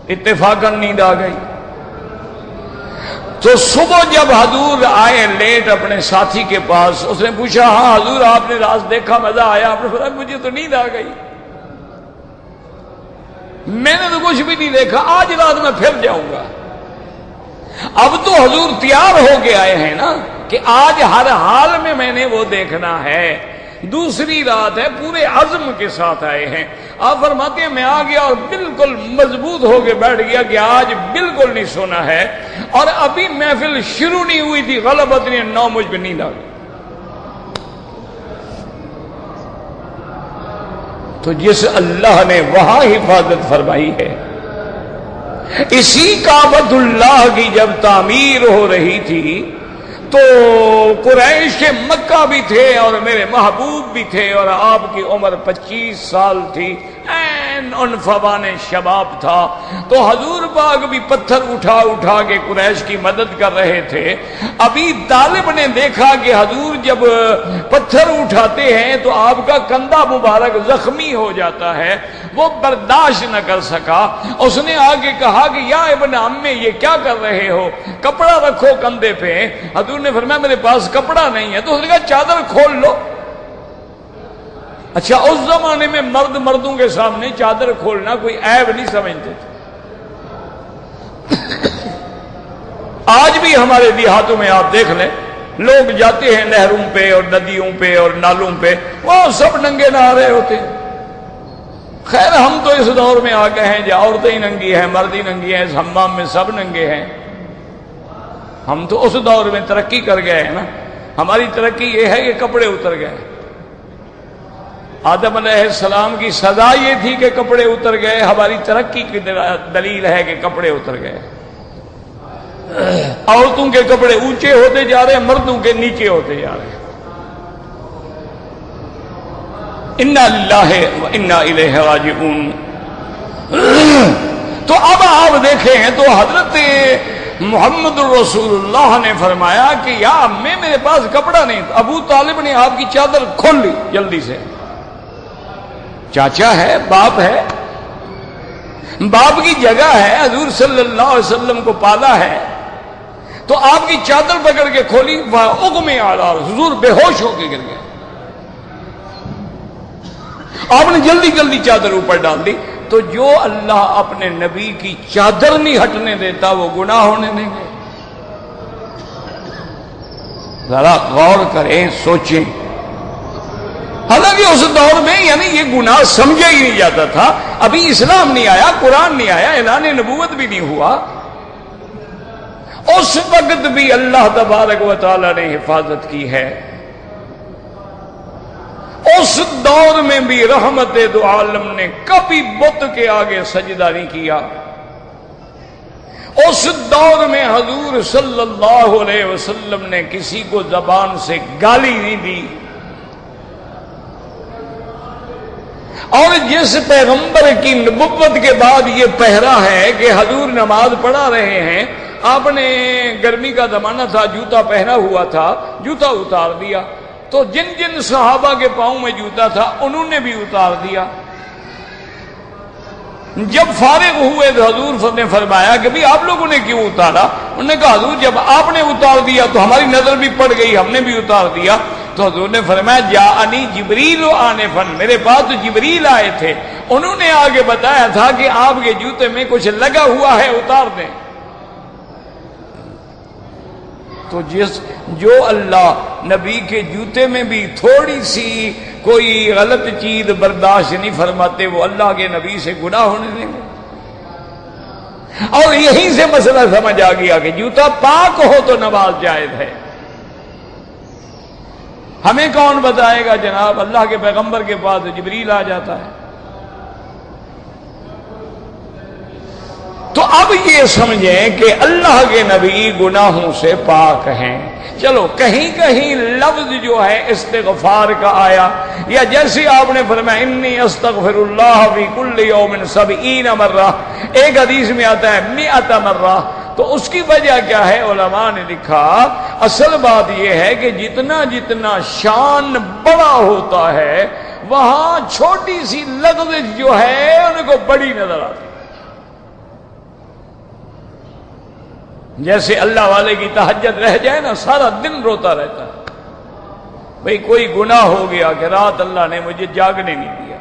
اتفاقاً نیند آ گئی۔ تو صبح جب حضور آئے لیٹ اپنے ساتھی کے پاس، اس نے پوچھا ہاں حضور آپ نے راز دیکھا، مزہ آیا؟ آپ نے فرمایا مجھے تو نیند آ گئی، میں نے تو کچھ بھی نہیں دیکھا، آج رات میں پھر جاؤں گا۔ اب تو حضور تیار ہو کے آئے ہیں نا کہ آج ہر حال میں نے وہ دیکھنا ہے، دوسری رات ہے، پورے عزم کے ساتھ آئے ہیں۔ آپ فرماتے ہیں میں آ گیا اور بالکل مضبوط ہو کے بیٹھ گیا کہ آج بالکل نہیں سونا ہے، اور ابھی محفل شروع نہیں ہوئی تھی غلبت نے 9 مجھ پہ نیند آ گئی۔ تو جس اللہ نے وہاں حفاظت فرمائی ہے، اسی کعبۃ اللہ کی جب تعمیر ہو رہی تھی تو قریش مکہ بھی تھے اور میرے محبوب بھی تھے، اور آپ کی عمر 25 سال تھی، ان فوان شباب تھا، تو حضور پاک بھی پتھر اٹھا اٹھا کے قریش کی مدد کر رہے تھے۔ ابھی طالب نے دیکھا کہ حضور جب پتھر اٹھاتے ہیں تو آپ کا کندھا مبارک زخمی ہو جاتا ہے، وہ برداشت نہ کر سکا، اس نے آگے کہا کہ یا ابن عمے یہ کیا کر رہے ہو، کپڑا رکھو کندھے پہ۔ حضور نے فرمایا میرے پاس کپڑا نہیں ہے، تو اس نے کہا چادر کھول لو۔ اچھا اس زمانے میں مردوں کے سامنے چادر کھولنا کوئی عیب نہیں سمجھتے تھے۔ آج بھی ہمارے دیہاتوں میں آپ دیکھ لیں، لوگ جاتے ہیں نہروں پہ اور ندیوں پہ اور نالوں پہ، وہاں سب ننگے نہا رہے ہوتے ہیں۔ خیر ہم تو اس دور میں آ گئے ہیں جہاں عورتیں ہی ننگی ہیں، مرد ہی ننگی ہیں، اس حمام میں سب ننگے ہیں۔ ہم تو اس دور میں ترقی کر گئے ہیں نا، ہماری ترقی یہ ہے کہ کپڑے اتر گئے۔ آدم علیہ السلام کی سزا یہ تھی کہ کپڑے اتر گئے، ہماری ترقی کی دلیل ہے کہ کپڑے اتر گئے۔ عورتوں کے کپڑے اونچے ہوتے جا رہے ہیں، مردوں کے نیچے ہوتے جا رہے ہیں۔ انا للہ و انا الیہ راجعون۔ تو اب آپ دیکھیں تو حضرت محمد الرسول اللہ نے فرمایا کہ یا امی میرے پاس کپڑا نہیں، ابو طالب نے آپ کی چادر کھول لی جلدی سے۔ چاچا ہے، باپ ہے، باپ کی جگہ ہے، حضور صلی اللہ علیہ وسلم کو پالا ہے، تو آپ کی چادر پکڑ کے کھولی، اغمی علی، حضور بے ہوش ہو کے گر گئے۔ آپ نے جلدی جلدی چادر اوپر ڈال دی۔ تو جو اللہ اپنے نبی کی چادر نہیں ہٹنے دیتا وہ گناہ ہونے دیں گے؟ ذرا غور کریں، سوچیں۔ حالانکہ اس دور میں یعنی یہ گناہ سمجھا ہی نہیں جاتا تھا، ابھی اسلام نہیں آیا، قرآن نہیں آیا، اعلان نبوت بھی نہیں ہوا، اس وقت بھی اللہ تبارک و تعالی نے حفاظت کی ہے۔ اس دور میں بھی رحمت دو عالم نے کبھی بت کے آگے سجدہ نہیں کیا۔ اس دور میں حضور صلی اللہ علیہ وسلم نے کسی کو زبان سے گالی نہیں دی، اور جس پیغمبر کی نبوت کے بعد یہ پہرا ہے کہ حضور نماز پڑھا رہے ہیں، آپ نے گرمی کا زمانہ تھا، جوتا پہنا ہوا تھا، جوتا اتار دیا، تو جن جن صحابہ کے پاؤں میں جوتا تھا انہوں نے بھی اتار دیا۔ جب فارغ ہوئے تو حضور نے فرمایا کہ بھی آپ لوگوں نے کیوں اتارا؟ انہوں نے کہا حضور جب آپ نے اتار دیا تو ہماری نظر بھی پڑ گئی، ہم نے بھی اتار دیا۔ تو حضور نے فرمایا جاءنی جبریل آنفا، میرے پاس تو جبریل آئے تھے، انہوں نے آگے بتایا تھا کہ آپ کے جوتے میں کچھ لگا ہوا ہے، اتار دیں۔ تو جو اللہ نبی کے جوتے میں بھی تھوڑی سی کوئی غلط چیز برداشت نہیں فرماتے، وہ اللہ کے نبی سے گناہ ہونے دیں گے؟ اور یہیں سے مسئلہ سمجھ آ گیا کہ جوتا پاک ہو تو نماز جائز ہے۔ ہمیں کون بتائے گا جناب؟ اللہ کے پیغمبر کے پاس جبریل آ جاتا ہے۔ تو اب یہ سمجھیں کہ اللہ کے نبی گناہوں سے پاک ہیں. چلو کہیں کہیں لفظ جو ہے استغفار کا آیا، یا جیسے آپ نے فرمایا انی استغفر اللہ فی کل یوم 70 مرہ، ایک حدیث میں آتا ہے 100 مرہ. تو اس کی وجہ کیا ہے؟ علماء نے لکھا اصل بات یہ ہے کہ جتنا جتنا شان بڑا ہوتا ہے وہاں چھوٹی سی لغزش جو ہے ان کو بڑی نظر آتی. جیسے اللہ والے کی تہجد رہ جائے نا، سارا دن روتا رہتا ہے، بھئی کوئی گناہ ہو گیا کہ رات اللہ نے مجھے جاگنے نہیں دیا،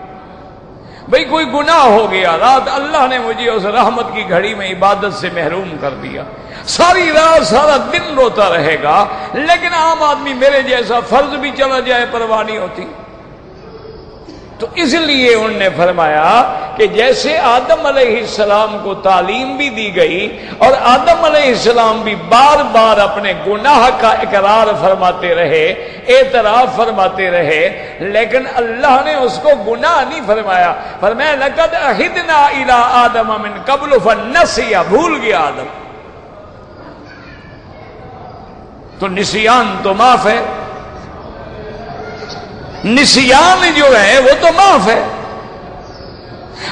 بھئی کوئی گناہ ہو گیا رات اللہ نے مجھے اس رحمت کی گھڑی میں عبادت سے محروم کر دیا. ساری رات سارا دن روتا رہے گا، لیکن عام آدمی میرے جیسا فرض بھی چلا جائے پرواہ نہیں ہوتی. تو اس لیے انہوں نے فرمایا کہ جیسے آدم علیہ السلام کو تعلیم بھی دی گئی اور آدم علیہ السلام بھی بار بار اپنے گناہ کا اقرار فرماتے رہے، اعتراف فرماتے رہے، لیکن اللہ نے اس کو گناہ نہیں فرمایا. فرمایا لقد عہدنا الی آدم من قبل فنسی، بھول گیا آدم. تو نسیان تو معاف ہے، نسیان جو ہے وہ تو معاف ہے.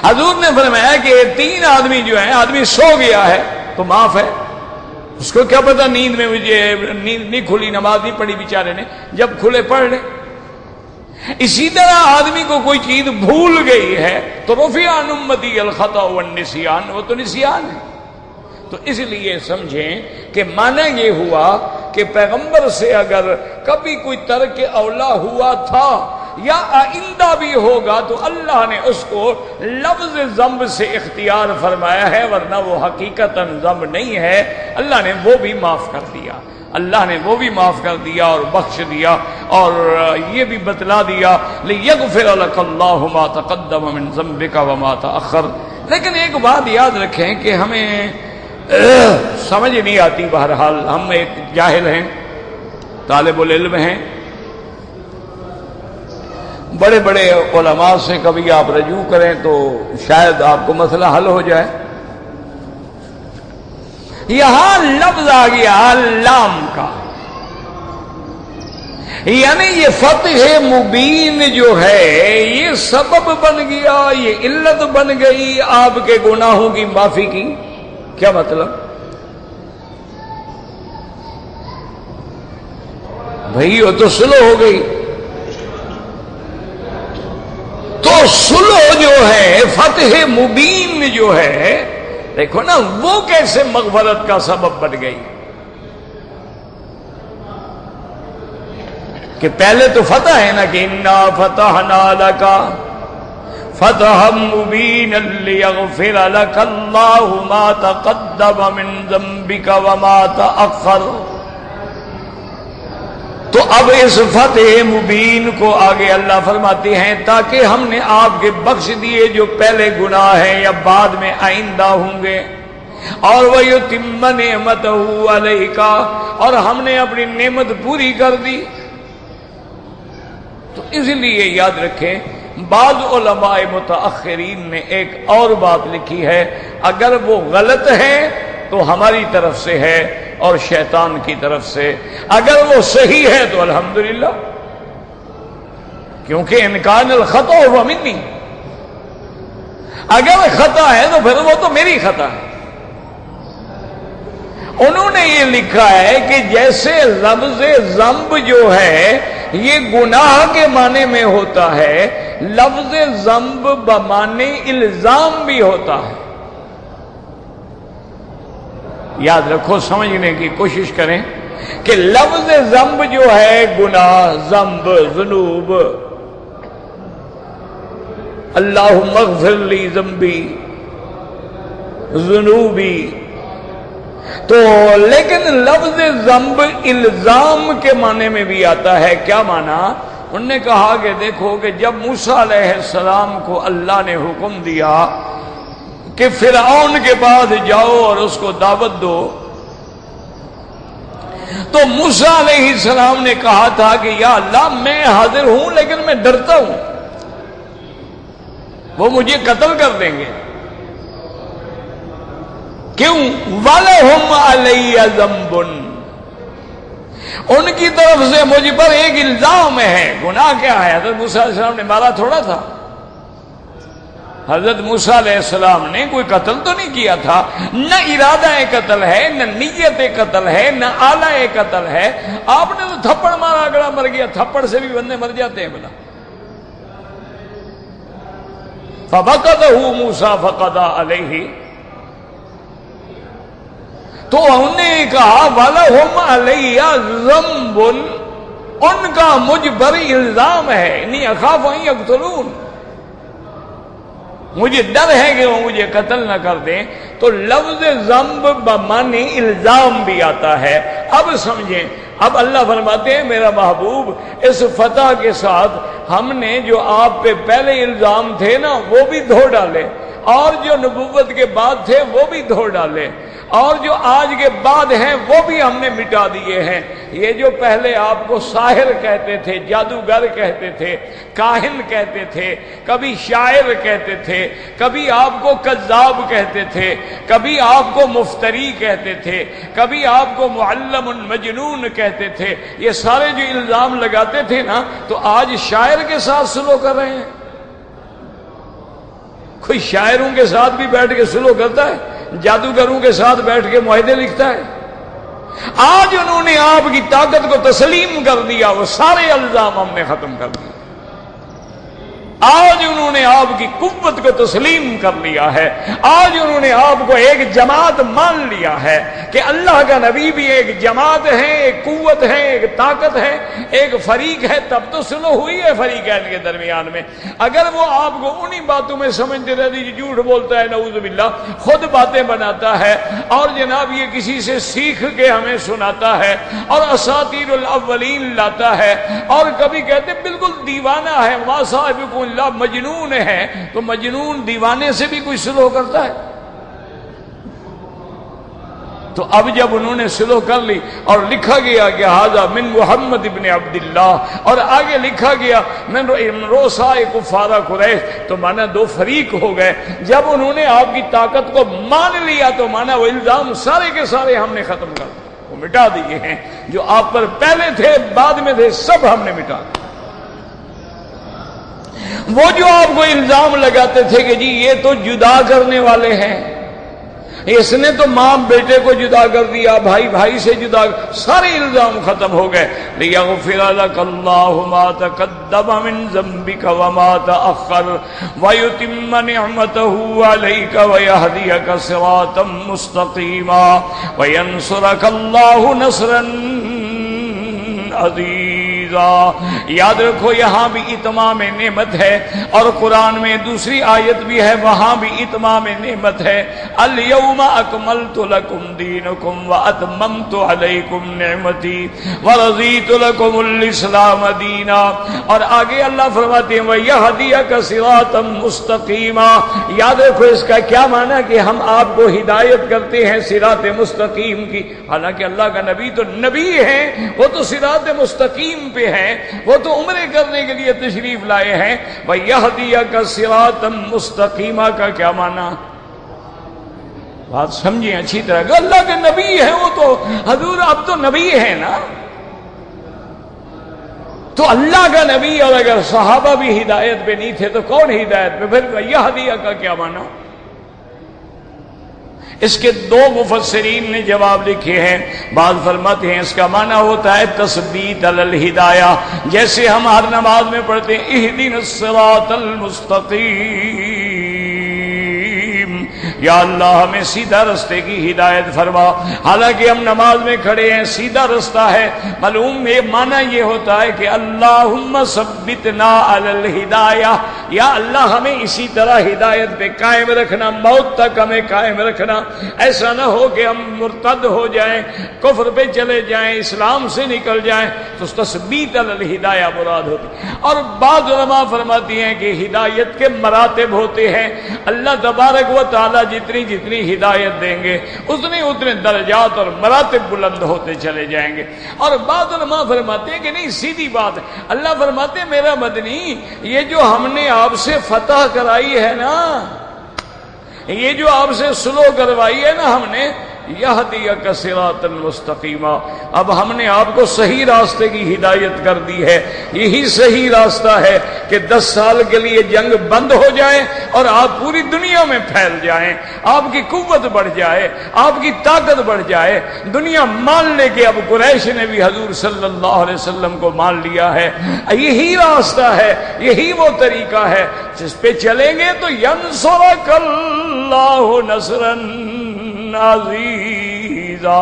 حضور نے فرمایا کہ 3 آدمی جو ہیں، آدمی سو گیا ہے تو معاف ہے، اس کو کیا پتا نیند میں مجھے نیند نہیں کھلی، نماز نہیں پڑھی بیچارے نے، جب کھلے پڑھ لے. اسی طرح آدمی کو کوئی چیز بھول گئی ہے تو رفع عن امتی الخطأ والنسیان، وہ تو نسیان ہے. تو اس لیے سمجھیں کہ معنی یہ ہوا کہ پیغمبر سے اگر کبھی کوئی ترک اولا ہوا تھا یا آئندہ بھی ہوگا تو اللہ نے اس کو لفظ ذنب سے اختیار فرمایا ہے، ورنہ وہ حقیقتاً ذنب نہیں ہے. اللہ نے وہ بھی معاف کر دیا، اللہ نے وہ بھی معاف کر دیا اور بخش دیا، اور یہ بھی بتلا دیا لِيَغْفِرَ لَكَ اللَّهُ مَا تَقَدَّمَ مِن ذَنبِكَ وَمَا تَأَخَّرَ. لیکن ایک بات یاد رکھیں کہ ہمیں سمجھ نہیں آتی، بہرحال ہم ایک جاہل ہیں، طالب العلم ہیں. بڑے بڑے علماء سے کبھی آپ رجوع کریں تو شاید آپ کو مسئلہ حل ہو جائے. یہاں لفظ آ گیا لام کا، یعنی یہ فتح مبین جو ہے یہ سبب بن گیا، یہ علت بن گئی آپ کے گناہوں کی معافی کی. کیا مطلب؟ بھئی وہ تو صلح ہو گئی. تو صلح جو ہے، فتح مبین جو ہے، دیکھو نا وہ کیسے مغفرت کا سبب بن گئی. کہ پہلے تو فتح ہے نا کہ انا فتحنا لک فتحا مبینا لیغفر لک اللہ ما تقدم من ذنبک وما تأخر. تو اب اس فتح مبین کو آگے اللہ فرماتے ہیں تاکہ ہم نے آپ کے بخش دیے جو پہلے گناہ ہیں یا بعد میں آئندہ ہوں گے، اور وَيُتِمَّ نِعْمَتَهُ عَلَيْكَ، اور ہم نے اپنی نعمت پوری کر دی. تو اس لیے یاد رکھیں بعض علماء متاخرین نے ایک اور بات لکھی ہے، اگر وہ غلط ہے تو ہماری طرف سے ہے اور شیطان کی طرف سے، اگر وہ صحیح ہے تو الحمدللہ، کیونکہ ان کان الخطأ فمنی، اگر خطا ہے تو پھر وہ تو میری خطا ہے. انہوں نے یہ لکھا ہے کہ جیسے لفظ ذنب جو ہے یہ گناہ کے معنی میں ہوتا ہے، لفظ ذنب بمعنی الزام بھی ہوتا ہے. یاد رکھو، سمجھنے کی کوشش کریں کہ لفظ ذنب جو ہے گناہ، ذنب، ذنوب، اللہم اغفر لی ذنبی، ذنوبی، تو لیکن لفظ ذنب الزام کے معنی میں بھی آتا ہے. کیا معنی؟ انہوں نے کہا کہ دیکھو کہ جب موسیٰ علیہ السلام کو اللہ نے حکم دیا کہ فرعون کے پاس جاؤ اور اس کو دعوت دو، تو موسیٰ علیہ السلام نے کہا تھا کہ یا اللہ میں حاضر ہوں لیکن میں ڈرتا ہوں، وہ مجھے قتل کر دیں گے. کیوں؟ وَلَهُمْ عَلَيَّ ذَنْبٌ، ان کی طرف سے مجھ پر ایک الزام ہے۔ گناہ کیا ہے؟ حضرت موسیٰ علیہ السلام نے مارا تھوڑا تھا، حضرت موسیٰ علیہ السلام نے کوئی قتل تو نہیں کیا تھا، نہ ارادہ قتل ہے، نہ نیت قتل ہے، نہ آلہ قتل ہے۔ آپ نے تو تھپڑ مارا، اگلا مر گیا، تھپڑ سے بھی بندے مر جاتے ہیں بلا۔ فَبَقَدَهُ مُوسَىٰ فَقَضَىٰ عَلَيْهِ، تو انہوں نے کہا وَلَهُمْ عَلَيَّ ذَنْبٌ، ان کا مجھ پر الزام ہے، انی اخاف ان یقتلون، مجھے ڈر ہے کہ وہ مجھے قتل نہ کر دیں۔ تو لفظ ذنب بمعنی الزام بھی آتا ہے۔ اب سمجھیں، اب اللہ فرماتے ہیں میرا محبوب اس فتح کے ساتھ ہم نے جو آپ پہ پہلے الزام تھے نا وہ بھی دھو ڈالے، اور جو نبوت کے بعد تھے وہ بھی دھو ڈالے، اور جو آج کے بعد ہیں وہ بھی ہم نے مٹا دیے ہیں۔ یہ جو پہلے آپ کو ساحر کہتے تھے، جادوگر کہتے تھے، کاہن کہتے تھے، کبھی شاعر کہتے تھے، کبھی آپ کو کذاب کہتے تھے، کبھی آپ کو مفتری کہتے تھے، کبھی آپ کو معلم مجنون کہتے تھے، یہ سارے جو الزام لگاتے تھے نا، تو آج شاعر کے ساتھ سلو کر رہے ہیں۔ کوئی شاعروں کے ساتھ بھی بیٹھ کے سلو کرتا ہے؟ جادوگروں کے ساتھ بیٹھ کے معاہدے لکھتا ہے؟ آج انہوں نے آپ کی طاقت کو تسلیم کر دیا، وہ سارے الزام ہم نے ختم کر دیے۔ آج انہوں نے آپ کی قوت کو تسلیم کر لیا ہے، آج انہوں نے آپ کو ایک جماعت مان لیا ہے کہ اللہ کا نبی بھی ایک جماعت ہے، ایک قوت ہے، ایک طاقت ہے، ایک فریق ہے۔ تب تو سلو ہوئی ہے فریقین کے درمیان میں۔ اگر وہ آپ کو انہی باتوں میں سمجھتے رہتے کہ جھوٹ بولتا ہے، نعوذ باللہ، خود باتیں بناتا ہے اور جناب یہ کسی سے سیکھ کے ہمیں سناتا ہے اور اساطیر الاولین لاتا ہے، اور کبھی کہتے بالکل دیوانہ ہے، ما صاحبکم اللہ مجنون ہے، تو مجنون دیوانے سے بھی کوئی سلو کرتا ہے؟ تو اب جب انہوں نے سلو کر لی اور لکھا گیا کہ ھذا من محمد ابن عبداللہ، اور آگے لکھا گیا من رؤساء کفار قریش، تو مانا دو فریق ہو گئے۔ جب انہوں نے آپ کی طاقت کو مان لیا تو مانا وہ الزام سارے کے سارے ہم نے ختم کر دیے، وہ مٹا دیے ہیں۔ جو آپ پر پہلے تھے، بعد میں تھے، سب ہم نے مٹا دیے۔ وہ جو آپ کو الزام لگاتے تھے کہ جی یہ تو جدا کرنے والے ہیں، اس نے تو ماں بیٹے کو جدا کر دیا، بھائی بھائی سے جدا، سارے الزام ختم ہو گئے۔ لِيَغْفِرَ لَكَ اللَّهُ مَا تَقَدَّمَ مِن ذَنبِكَ وَمَا تَأَخَّرَ وَيُتِمَّ نِعْمَتَهُ عَلَيْكَ وَيَهْدِيَكَ صِرَاطًا مُسْتَقِيمًا وَيَنصُرَكَ اللَّهُ نَصْرًا عَزِيزًا۔ یاد رکھو یہاں بھی اتمام نعمت ہے، اور قرآن میں دوسری آیت بھی ہے، وہاں بھی اتمام نعمت ہے۔ اليوم اکملت لکم دینکم واتممت علیکم نعمتی ورضیت لکم الاسلام دینا، اور آگے اللہ فرماتے ہیں وَيَهْدِيَكَ صِرَاطًا مُسْتَقِيمًا۔ یاد رکھو اس کا کیا معنی کہ ہم آپ کو ہدایت کرتے ہیں صراط مستقیم کی، حالانکہ اللہ کا نبی تو نبی ہے، وہ تو صراط مستقیم پہ ہیں، وہ تو عمرے کرنے کے لیے تشریف لائے ہیں۔ وَيَهْدِيَكَ صِرَاطًا مُسْتَقِيمًا کا کیا معنی؟ بات سمجھیں اچھی طرح کہ اللہ کے نبی ہے، وہ تو حضور اب تو نبی ہے نا، تو اللہ کا نبی، اور اگر صحابہ بھی ہدایت پہ نہیں تھے تو کون ہدایت پہ؟ پھر وَيَهْدِيَكَ کا کیا معنی؟ اس کے دو مفسرین نے جواب لکھے ہیں۔ بعض فرماتے ہیں اس کا معنی ہوتا ہے تثبیت علی الہدایہ، جیسے ہم ہر نماز میں پڑھتے ہیں اہدنا الصراط المستقیم، یا اللہ ہمیں سیدھا رستے کی ہدایت فرما۔ حالانکہ ہم نماز میں کھڑے ہیں، سیدھا رستہ ہے، معلوم یہ معنی یہ ہوتا ہے کہ اللہم ثبتنا علی الہدایہ، یا اللہ ہمیں اسی طرح ہدایت پہ قائم رکھنا، موت تک ہمیں قائم رکھنا۔ ایسا نہ ہو کہ ہم مرتد ہو جائیں، کفر پہ چلے جائیں، اسلام سے نکل جائیں، تو تثبیت علی الہدایہ مراد ہوتی۔ اور بعض علماء فرماتی ہیں کہ ہدایت کے مراتب ہوتے ہیں، اللہ تبارک و تعالی جتنی جتنی ہدایت دیں گے اتنے درجات اور مراتب بلند ہوتے چلے جائیں گے۔ اور بعض علماء فرماتے ہیں کہ نہیں، سیدھی بات ہے، اللہ فرماتے ہیں میرا مدنی، یہ جو ہم نے آپ سے فتح کرائی ہے نا، یہ جو آپ سے سلو کروائی ہے نا ہم نے، یہدیک صراطا مستقیما، اب ہم نے آپ کو صحیح راستے کی ہدایت کر دی ہے۔ یہی صحیح راستہ ہے کہ 10 سال کے لیے جنگ بند ہو جائے اور آپ پوری دنیا میں پھیل جائیں، آپ کی قوت بڑھ جائے، آپ کی طاقت بڑھ جائے، دنیا مان لے کہ اب قریش نے بھی حضور صلی اللہ علیہ وسلم کو مان لیا ہے۔ یہی راستہ ہے، یہی وہ طریقہ ہے جس پہ چلیں گے تو ینصرک اللہ نصرا عزیزا،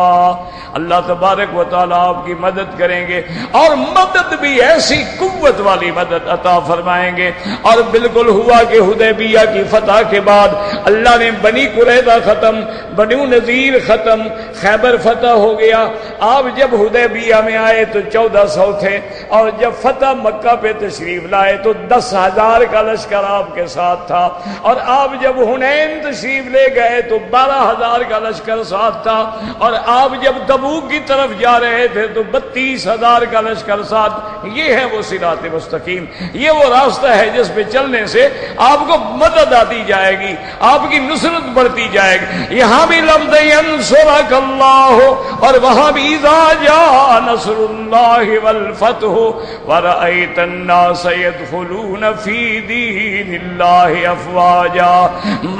اللہ تبارک و تعالیٰ آپ کی مدد کریں گے، اور مدد بھی ایسی قوت والی مدد عطا فرمائیں گے۔ اور بالکل ہوا کہ حدیبیہ کی فتح کے بعد اللہ نے بنی قریظہ ختم، بنو نذیر ختم، خیبر فتح ہو گیا۔ آپ جب حدیبیہ میں آئے تو 1400 تھے، اور جب فتح مکہ پہ تشریف لائے تو 10,000 کا لشکر آپ کے ساتھ تھا، اور آپ جب حنین تشریف لے گئے تو 12,000 کا لشکر ساتھ تھا، اور آپ جب تبوک کی طرف جا رہے تھے تو 32,000 کا لشکر ساتھ۔ یہ ہے وہ صراط مستقیم، یہ وہ راستہ ہے جس پہ چلنے سے آپ کو مدد آتی جائے گی، آپ کی نصرت بڑھتی جائے گی۔ یہاں بھی لفظ ینصرک اللہ، اور وہاں بھی اذا جاء نصر اللہ والفتح ورأیت الناس يدخلون فی دین اللہ افواجا۔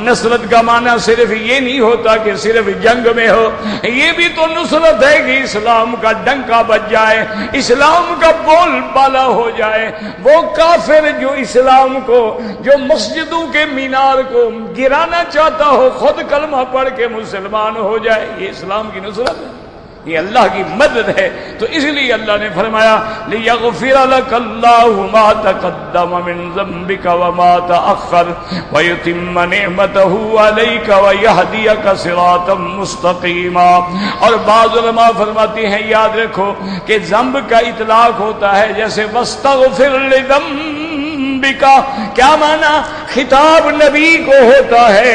نصرت کا معنی صرف یہ نہیں ہوتا کہ صرف جنگ میں ہو، یہ بھی تو نصرت ہے کہ اسلام کا ڈنکا بج جائے، اسلام کا بول بالا ہو جائے۔ وہ کافر جو اسلام کو، جو مسجدوں کے مینار کو گرانا چاہتا ہو، خود کلمہ پڑھ کے مسلمان ہو جائے، یہ اسلام کی نصرت ہے، یہ اللہ کی مدد ہے۔ تو اس لیے اللہ نے فرمایا لِيَغْفِرَ لَكَ اللَّهُ مَا تَقَدَّمَ مِن ذَنبِكَ وَمَا تَأَخَّرَ وَيُتِمَّ نِعْمَتَهُ عَلَيْكَ وَيَهْدِيَكَ صِرَاطًا مُسْتَقِيمًا۔ اور بعض علماء فرماتے ہیں یاد رکھو کہ ذنب کا اطلاق ہوتا ہے، جیسے وَاسْتَغْفِرْ لِذَنبِكَ، کیا معنی؟ خطاب نبی کو ہوتا ہے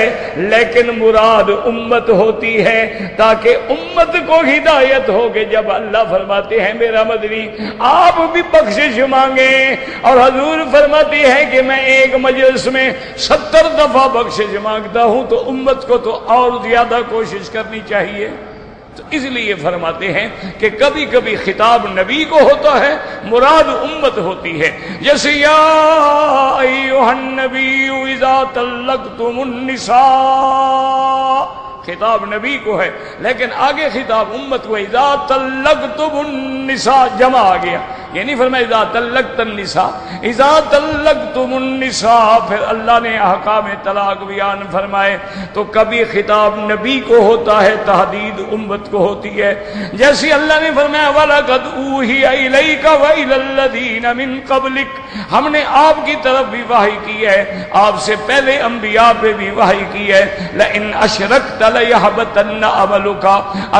لیکن مراد امت ہوتی ہے، تاکہ امت کو ہدایت ہو کہ جب اللہ فرماتے ہیں میرا مدنی آپ بھی بخشش مانگیں، اور حضور فرماتے ہیں کہ میں ایک مجلس میں 70 دفعہ بخشش مانگتا ہوں، تو امت کو تو اور زیادہ کوشش کرنی چاہیے۔ تو اس لیے فرماتے ہیں کہ کبھی کبھی خطاب نبی کو ہوتا ہے، مراد امت ہوتی ہے، جیسے یا ایھا النبی اذا طلقتم النساء، خطاب نبی کو ہے لیکن آگے خطاب امت کو، اذا طلقتم النساء جمع آ گیا، یہ نہیں فرمایا اذا طلقت النساء، اذا طلقتم النساء، پھر اللہ نے احکام طلاق بیان فرمائے۔ تو کبھی خطاب نبی کو ہوتا ہے، تحدید امت کو ہوتی ہے، جیسے اللہ نے فرمایا وَلَقَدْ أُوحِيَ إِلَيْكَ وَإِلَى الَّذِينَ مِن قَبْلِكَ، ہم نے آپ کی طرف بھی وحی کی ہے، آپ سے پہلے انبیاء پہ بھی وحی کی ہے، لَإِنْ أَشْرَكْتَ لَيَحْبَطَنَّ عَمَلُكَ،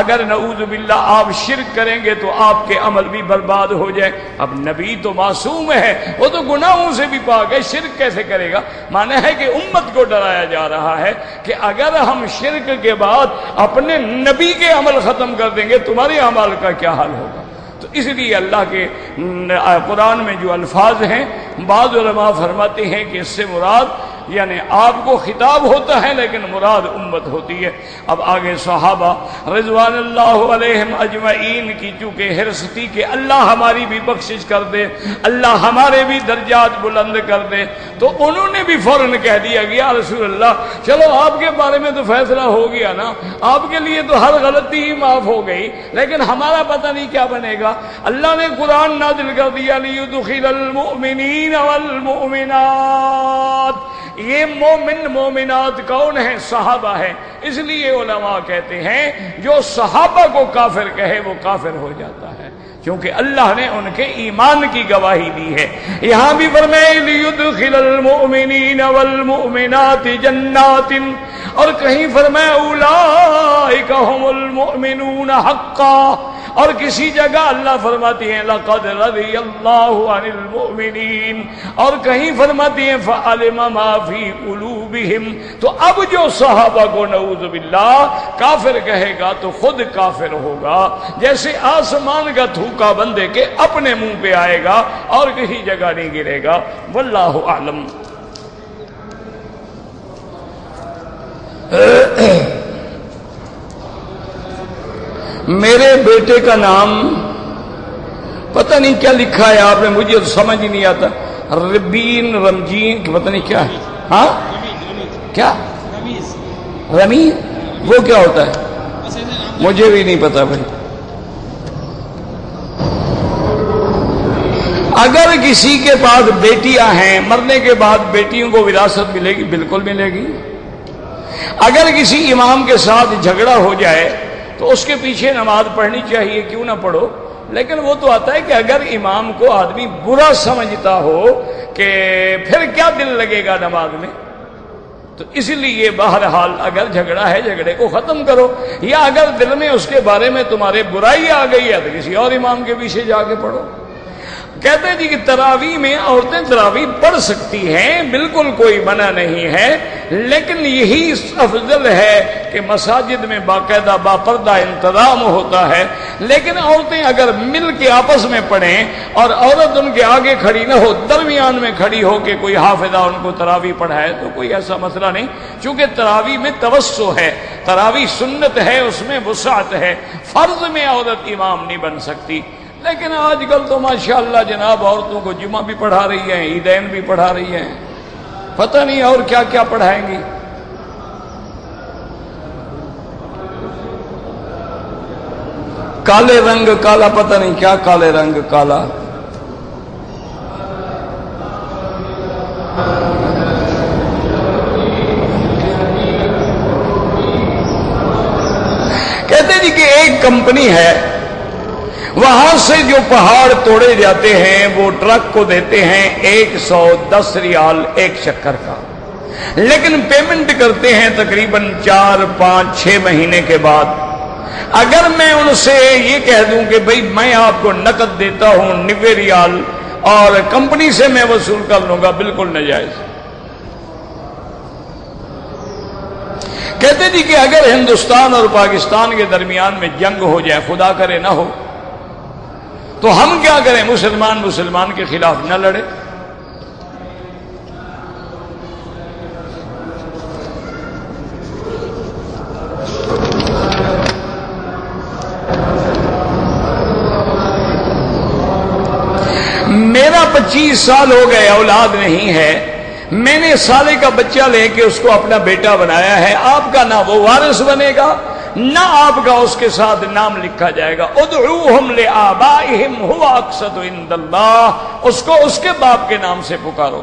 اگر نعوذ باللہ آپ شرک کریں گے تو آپ کے عمل بھی برباد ہو جائے۔ اب نبی تو معصوم ہے، وہ تو گناہوں سے بھی پاک ہے، شرک کیسے کرے گا؟ معنی ہے کہ امت کو ڈرایا جا رہا ہے کہ اگر ہم شرک کے بعد اپنے نبی کے عمل ختم کر دیں گے تمہارے اعمال کا کیا حال ہوگا؟ تو اس لیے اللہ کے قرآن میں جو الفاظ ہیں، بعض علماء فرماتے ہیں کہ اس سے مراد یعنی آپ کو خطاب ہوتا ہے لیکن مراد امت ہوتی ہے۔ اب آگے صحابہ رضوان اللہ علیہم اجمعین کی چونکہ حرص تھی کہ اللہ ہماری بھی بخشش کر دے، اللہ ہمارے بھی درجات بلند کر دے، تو انہوں نے بھی فوراً کہہ دیا کہ یا رسول اللہ چلو آپ کے بارے میں تو فیصلہ ہو گیا نا، آپ کے لیے تو ہر غلطی ہی معاف ہو گئی، لیکن ہمارا پتہ نہیں کیا بنے گا۔ اللہ نے قرآن نازل کر دیا لِيُدْخِلَ الْمُؤْمِنِينَ وَالْمُؤْمِنَاتِ، یہ مومن مومنات کون ہیں؟ صحابہ ہیں۔ اس لیے علماء کہتے ہیں جو صحابہ کو کافر کہے وہ کافر ہو جاتا ہے، کیونکہ اللہ نے ان کے ایمان کی گواہی دی ہے۔ یہاں بھی فرمائے لِيُدْخِلَ الْمُؤْمِنِينَ وَالْمُؤْمِنَاتِ جَنَّاتٍ، اور کہیں فرمائے اولئک ھم المؤمنون حقا، اور کسی جگہ اللہ فرماتی ہیں لقد رضی اللہ عن المؤمنین، اور کہیں فرماتی ہیں فعلم ما فی قلوبہم۔ تو اب جو صحابہ کو نعوذ باللہ کافر کہے گا تو خود کافر ہوگا، جیسے آسمان کا تھوکا بندے کے اپنے منہ پہ آئے گا اور کسی جگہ نہیں گرے گا۔ واللہ اعلم۔ میرے بیٹے کا نام پتہ نہیں کیا لکھا ہے آپ نے، مجھے تو سمجھ ہی نہیں آتا، ربین رمجین پتہ نہیں کیا ہے، ہاں کیا رمیز، وہ کیا ہوتا ہے مجھے بھی نہیں پتا بھائی۔ اگر کسی کے پاس بیٹیاں ہیں، مرنے کے بعد بیٹیوں کو وراثت ملے گی؟ بالکل ملے گی۔ اگر کسی امام کے ساتھ جھگڑا ہو جائے تو اس کے پیچھے نماز پڑھنی چاہیے، کیوں نہ پڑھو، لیکن وہ تو آتا ہے کہ اگر امام کو آدمی برا سمجھتا ہو کہ پھر کیا دل لگے گا نماز میں، تو اس لیے بہرحال اگر جھگڑا ہے جھگڑے کو ختم کرو، یا اگر دل میں اس کے بارے میں تمہارے برائی آ گئی ہے تو کسی اور امام کے پیچھے جا کے پڑھو۔ کہتے ہیں جی کہ تراویح میں عورتیں تراویح پڑھ سکتی ہیں، بالکل کوئی منع نہیں ہے، لیکن یہی افضل ہے کہ مساجد میں باقاعدہ باپردہ انتظام ہوتا ہے، لیکن عورتیں اگر مل کے آپس میں پڑھیں اور عورت ان کے آگے کھڑی نہ ہو، درمیان میں کھڑی ہو کہ کوئی حافظہ ان کو تراویح پڑھائے، تو کوئی ایسا مسئلہ نہیں، چونکہ تراویح میں توسع ہے، تراویح سنت ہے، اس میں وسعت ہے، فرض میں عورت امام نہیں بن سکتی۔ لیکن آج کل تو ماشاءاللہ جناب عورتوں کو جمعہ بھی پڑھا رہی ہیں، عیدین بھی پڑھا رہی ہیں، پتہ نہیں اور کیا کیا پڑھائیں گی۔ کالے رنگ کالا، پتہ نہیں کیا کالے رنگ کالا۔ کہتے جی کہ ایک کمپنی ہے، وہاں سے جو پہاڑ توڑے جاتے ہیں وہ ٹرک کو دیتے ہیں 110 ریال ایک چکر کا، لیکن پیمنٹ کرتے ہیں تقریباً 4 5 6 مہینے کے بعد۔ اگر میں ان سے یہ کہہ دوں کہ بھئی میں آپ کو نقد دیتا ہوں 90 ریال اور کمپنی سے میں وصول کر لوں گا، بالکل ناجائز۔ کہتے جی کہ اگر ہندوستان اور پاکستان کے درمیان میں جنگ ہو جائے، خدا کرے نہ ہو، تو ہم کیا کریں؟ مسلمان کے خلاف نہ لڑے۔ میرا 25 سال ہو گئے، اولاد نہیں ہے، میں نے سالے کا بچہ لے کے اس کو اپنا بیٹا بنایا ہے، آپ کا نہ وہ وارث بنے گا نہ آپ کا اس کے ساتھ نام لکھا جائے گا۔ ادعوہم لآبائہم ہوا اقسط عند اللہ، اس کو اس کے باپ کے نام سے پکارو۔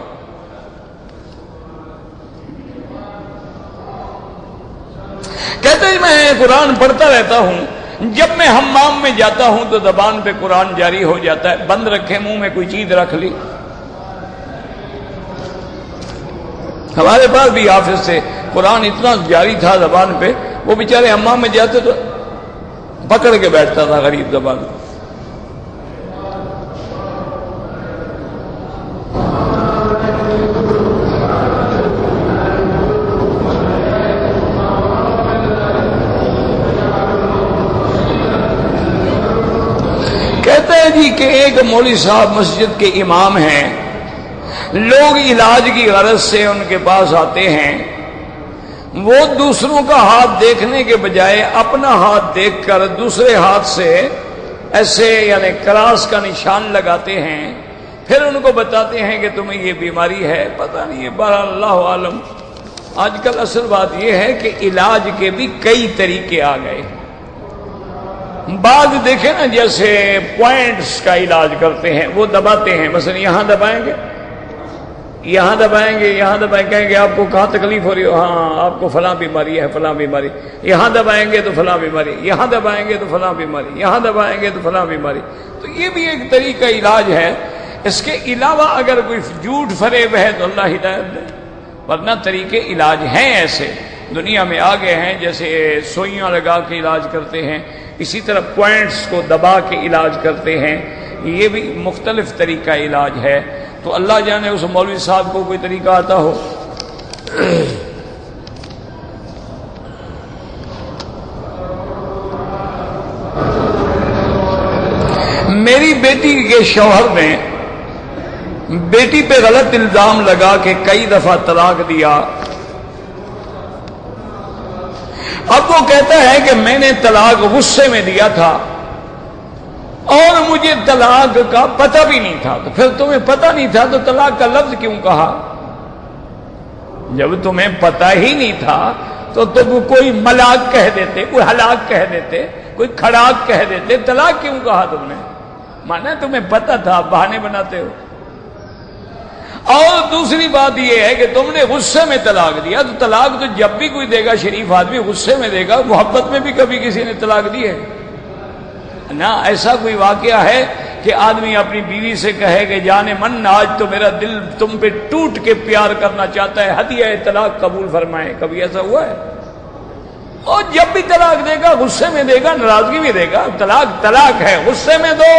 کہتے ہیں میں قرآن پڑھتا رہتا ہوں، جب میں حمام میں جاتا ہوں تو زبان پہ قرآن جاری ہو جاتا ہے، بند رکھے منہ میں کوئی چیز رکھ لی۔ ہمارے پاس بھی حافظ سے قرآن اتنا جاری تھا زبان پہ، وہ بیچارے حمام میں جاتے تو پکڑ کے بیٹھتا تھا غریب زبان۔ کہتے ہیں جی کہ ایک مولوی صاحب مسجد کے امام ہیں، لوگ علاج کی غرض سے ان کے پاس آتے ہیں، وہ دوسروں کا ہاتھ دیکھنے کے بجائے اپنا ہاتھ دیکھ کر دوسرے ہاتھ سے ایسے یعنی کراس کا نشان لگاتے ہیں، پھر ان کو بتاتے ہیں کہ تمہیں یہ بیماری ہے، پتہ نہیں ہے، بہرحال اللہ عالم۔ آج کل اصل بات یہ ہے کہ علاج کے بھی کئی طریقے آ گئے۔ بعض دیکھیں نا جیسے پوائنٹس کا علاج کرتے ہیں، وہ دباتے ہیں، مثلا یہاں دبائیں گے، یہاں دبائیں گے، یہاں دبائیں گے، کہیں گے آپ کو کہاں تکلیف ہو رہی ہو، ہاں آپ کو فلاں بیماری ہے، فلاں بیماری، یہاں دبائیں گے تو فلاں بیماری، یہاں دبائیں گے تو فلاں بیماری، یہاں دبائیں گے تو فلاں بیماری۔ تو یہ بھی ایک طریقہ علاج ہے۔ اس کے علاوہ اگر کوئی جھوٹ فریب ہے تو اللہ ہدایت دے، ورنہ طریقے علاج ہیں ایسے دنیا میں آ گئے ہیں، جیسے سوئیاں لگا کے علاج کرتے ہیں، اسی طرح پوائنٹس کو دبا کے علاج کرتے ہیں، یہ بھی مختلف طریقہ علاج ہے۔ تو اللہ جانے اس مولوی صاحب کو کوئی طریقہ آتا ہو۔ میری بیٹی کے شوہر نے بیٹی پہ غلط الزام لگا کے کئی دفعہ طلاق دیا، اب وہ کہتا ہے کہ میں نے طلاق غصے میں دیا تھا اور مجھے طلاق کا پتہ بھی نہیں تھا. تو پھر تمہیں پتہ نہیں تھا تو طلاق کا لفظ کیوں کہا؟ جب تمہیں پتہ ہی نہیں تھا تو تم کوئی ملاق کہہ دیتے, کوئی ہلاک کہہ دیتے, کوئی کھڑاک کہہ دیتے. طلاق کیوں کہا تم نے؟ مانا تمہیں پتہ تھا, بہانے بناتے ہو. اور دوسری بات یہ ہے کہ تم نے غصے میں طلاق دیا. تو طلاق تو جب بھی کوئی دے گا شریف آدمی غصے میں دے گا. محبت میں بھی کبھی کسی نے طلاق دی ہے نہ. ایسا کوئی واقعہ ہے کہ آدمی اپنی بیوی سے کہے کہ جانے من آج تو میرا دل تم پہ ٹوٹ کے پیار کرنا چاہتا ہے, ہدیہ طلاق قبول فرمائے. کبھی ایسا ہوا ہے؟ اور جب بھی طلاق دے گا غصے میں دے گا, ناراضگی میں دے گا. طلاق طلاق ہے, غصے میں دو,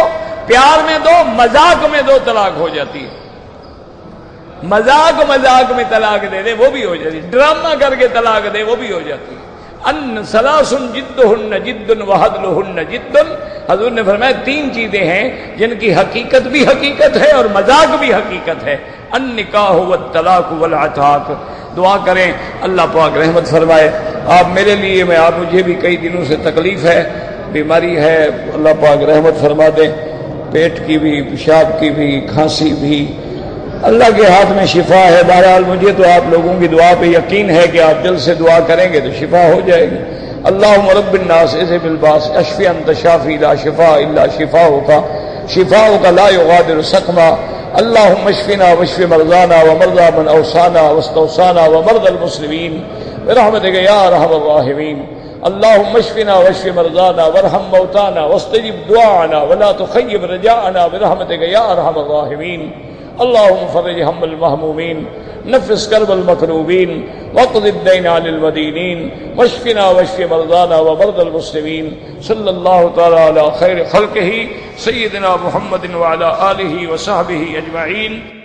پیار میں دو, مذاق میں دو, طلاق ہو جاتی ہے. مذاق میں طلاق دے دے وہ بھی ہو جاتی ہے. ڈرامہ کر کے طلاق دے وہ بھی ہو جاتی ہے. ان ثلاثن جدہن جد وہدلہن جد. حضور نے فرمایا 3 چیزیں ہیں جن کی حقیقت بھی حقیقت ہے اور مذاق بھی حقیقت ہے. النکاح والطلاق والعتاق. دعا کریں اللہ پاک رحمت فرمائے. آپ میرے لیے, مجھے بھی کئی دنوں سے تکلیف ہے, بیماری ہے, اللہ پاک رحمت فرما دیں. پیٹ کی بھی, پیشاب کی بھی, کھانسی بھی, اللہ کے ہاتھ میں شفا ہے. بہرحال مجھے تو آپ لوگوں کی دعا پہ یقین ہے کہ آپ دل سے دعا کریں گے تو شفا ہو جائے گی. اللہم رب الناس اذهب الباس اشفی انت شافی لا شفاء الا شفاؤک لا یغادر سقما. اللہم اشفنا واشف مرضانا ومرضى من اوصانا واستوصانا ومرضى المسلمین برحمتک یا ارحم الراحمین. اللہم اشفنا واشف مرضانا وارحم موتانا واستجب دعانا ولا تخيب رجاءنا برحمتک یا ارحم الراحمین. اللهم فرج هم المهمومين, نفس كرب المكروبين, واقض الدين عن المدينين, واشفنا واشف مرضانا ومرضى المسلمين. صلى الله تعالى على خير خلقه سيدنا محمد وعلى آله وصحبه أجمعين.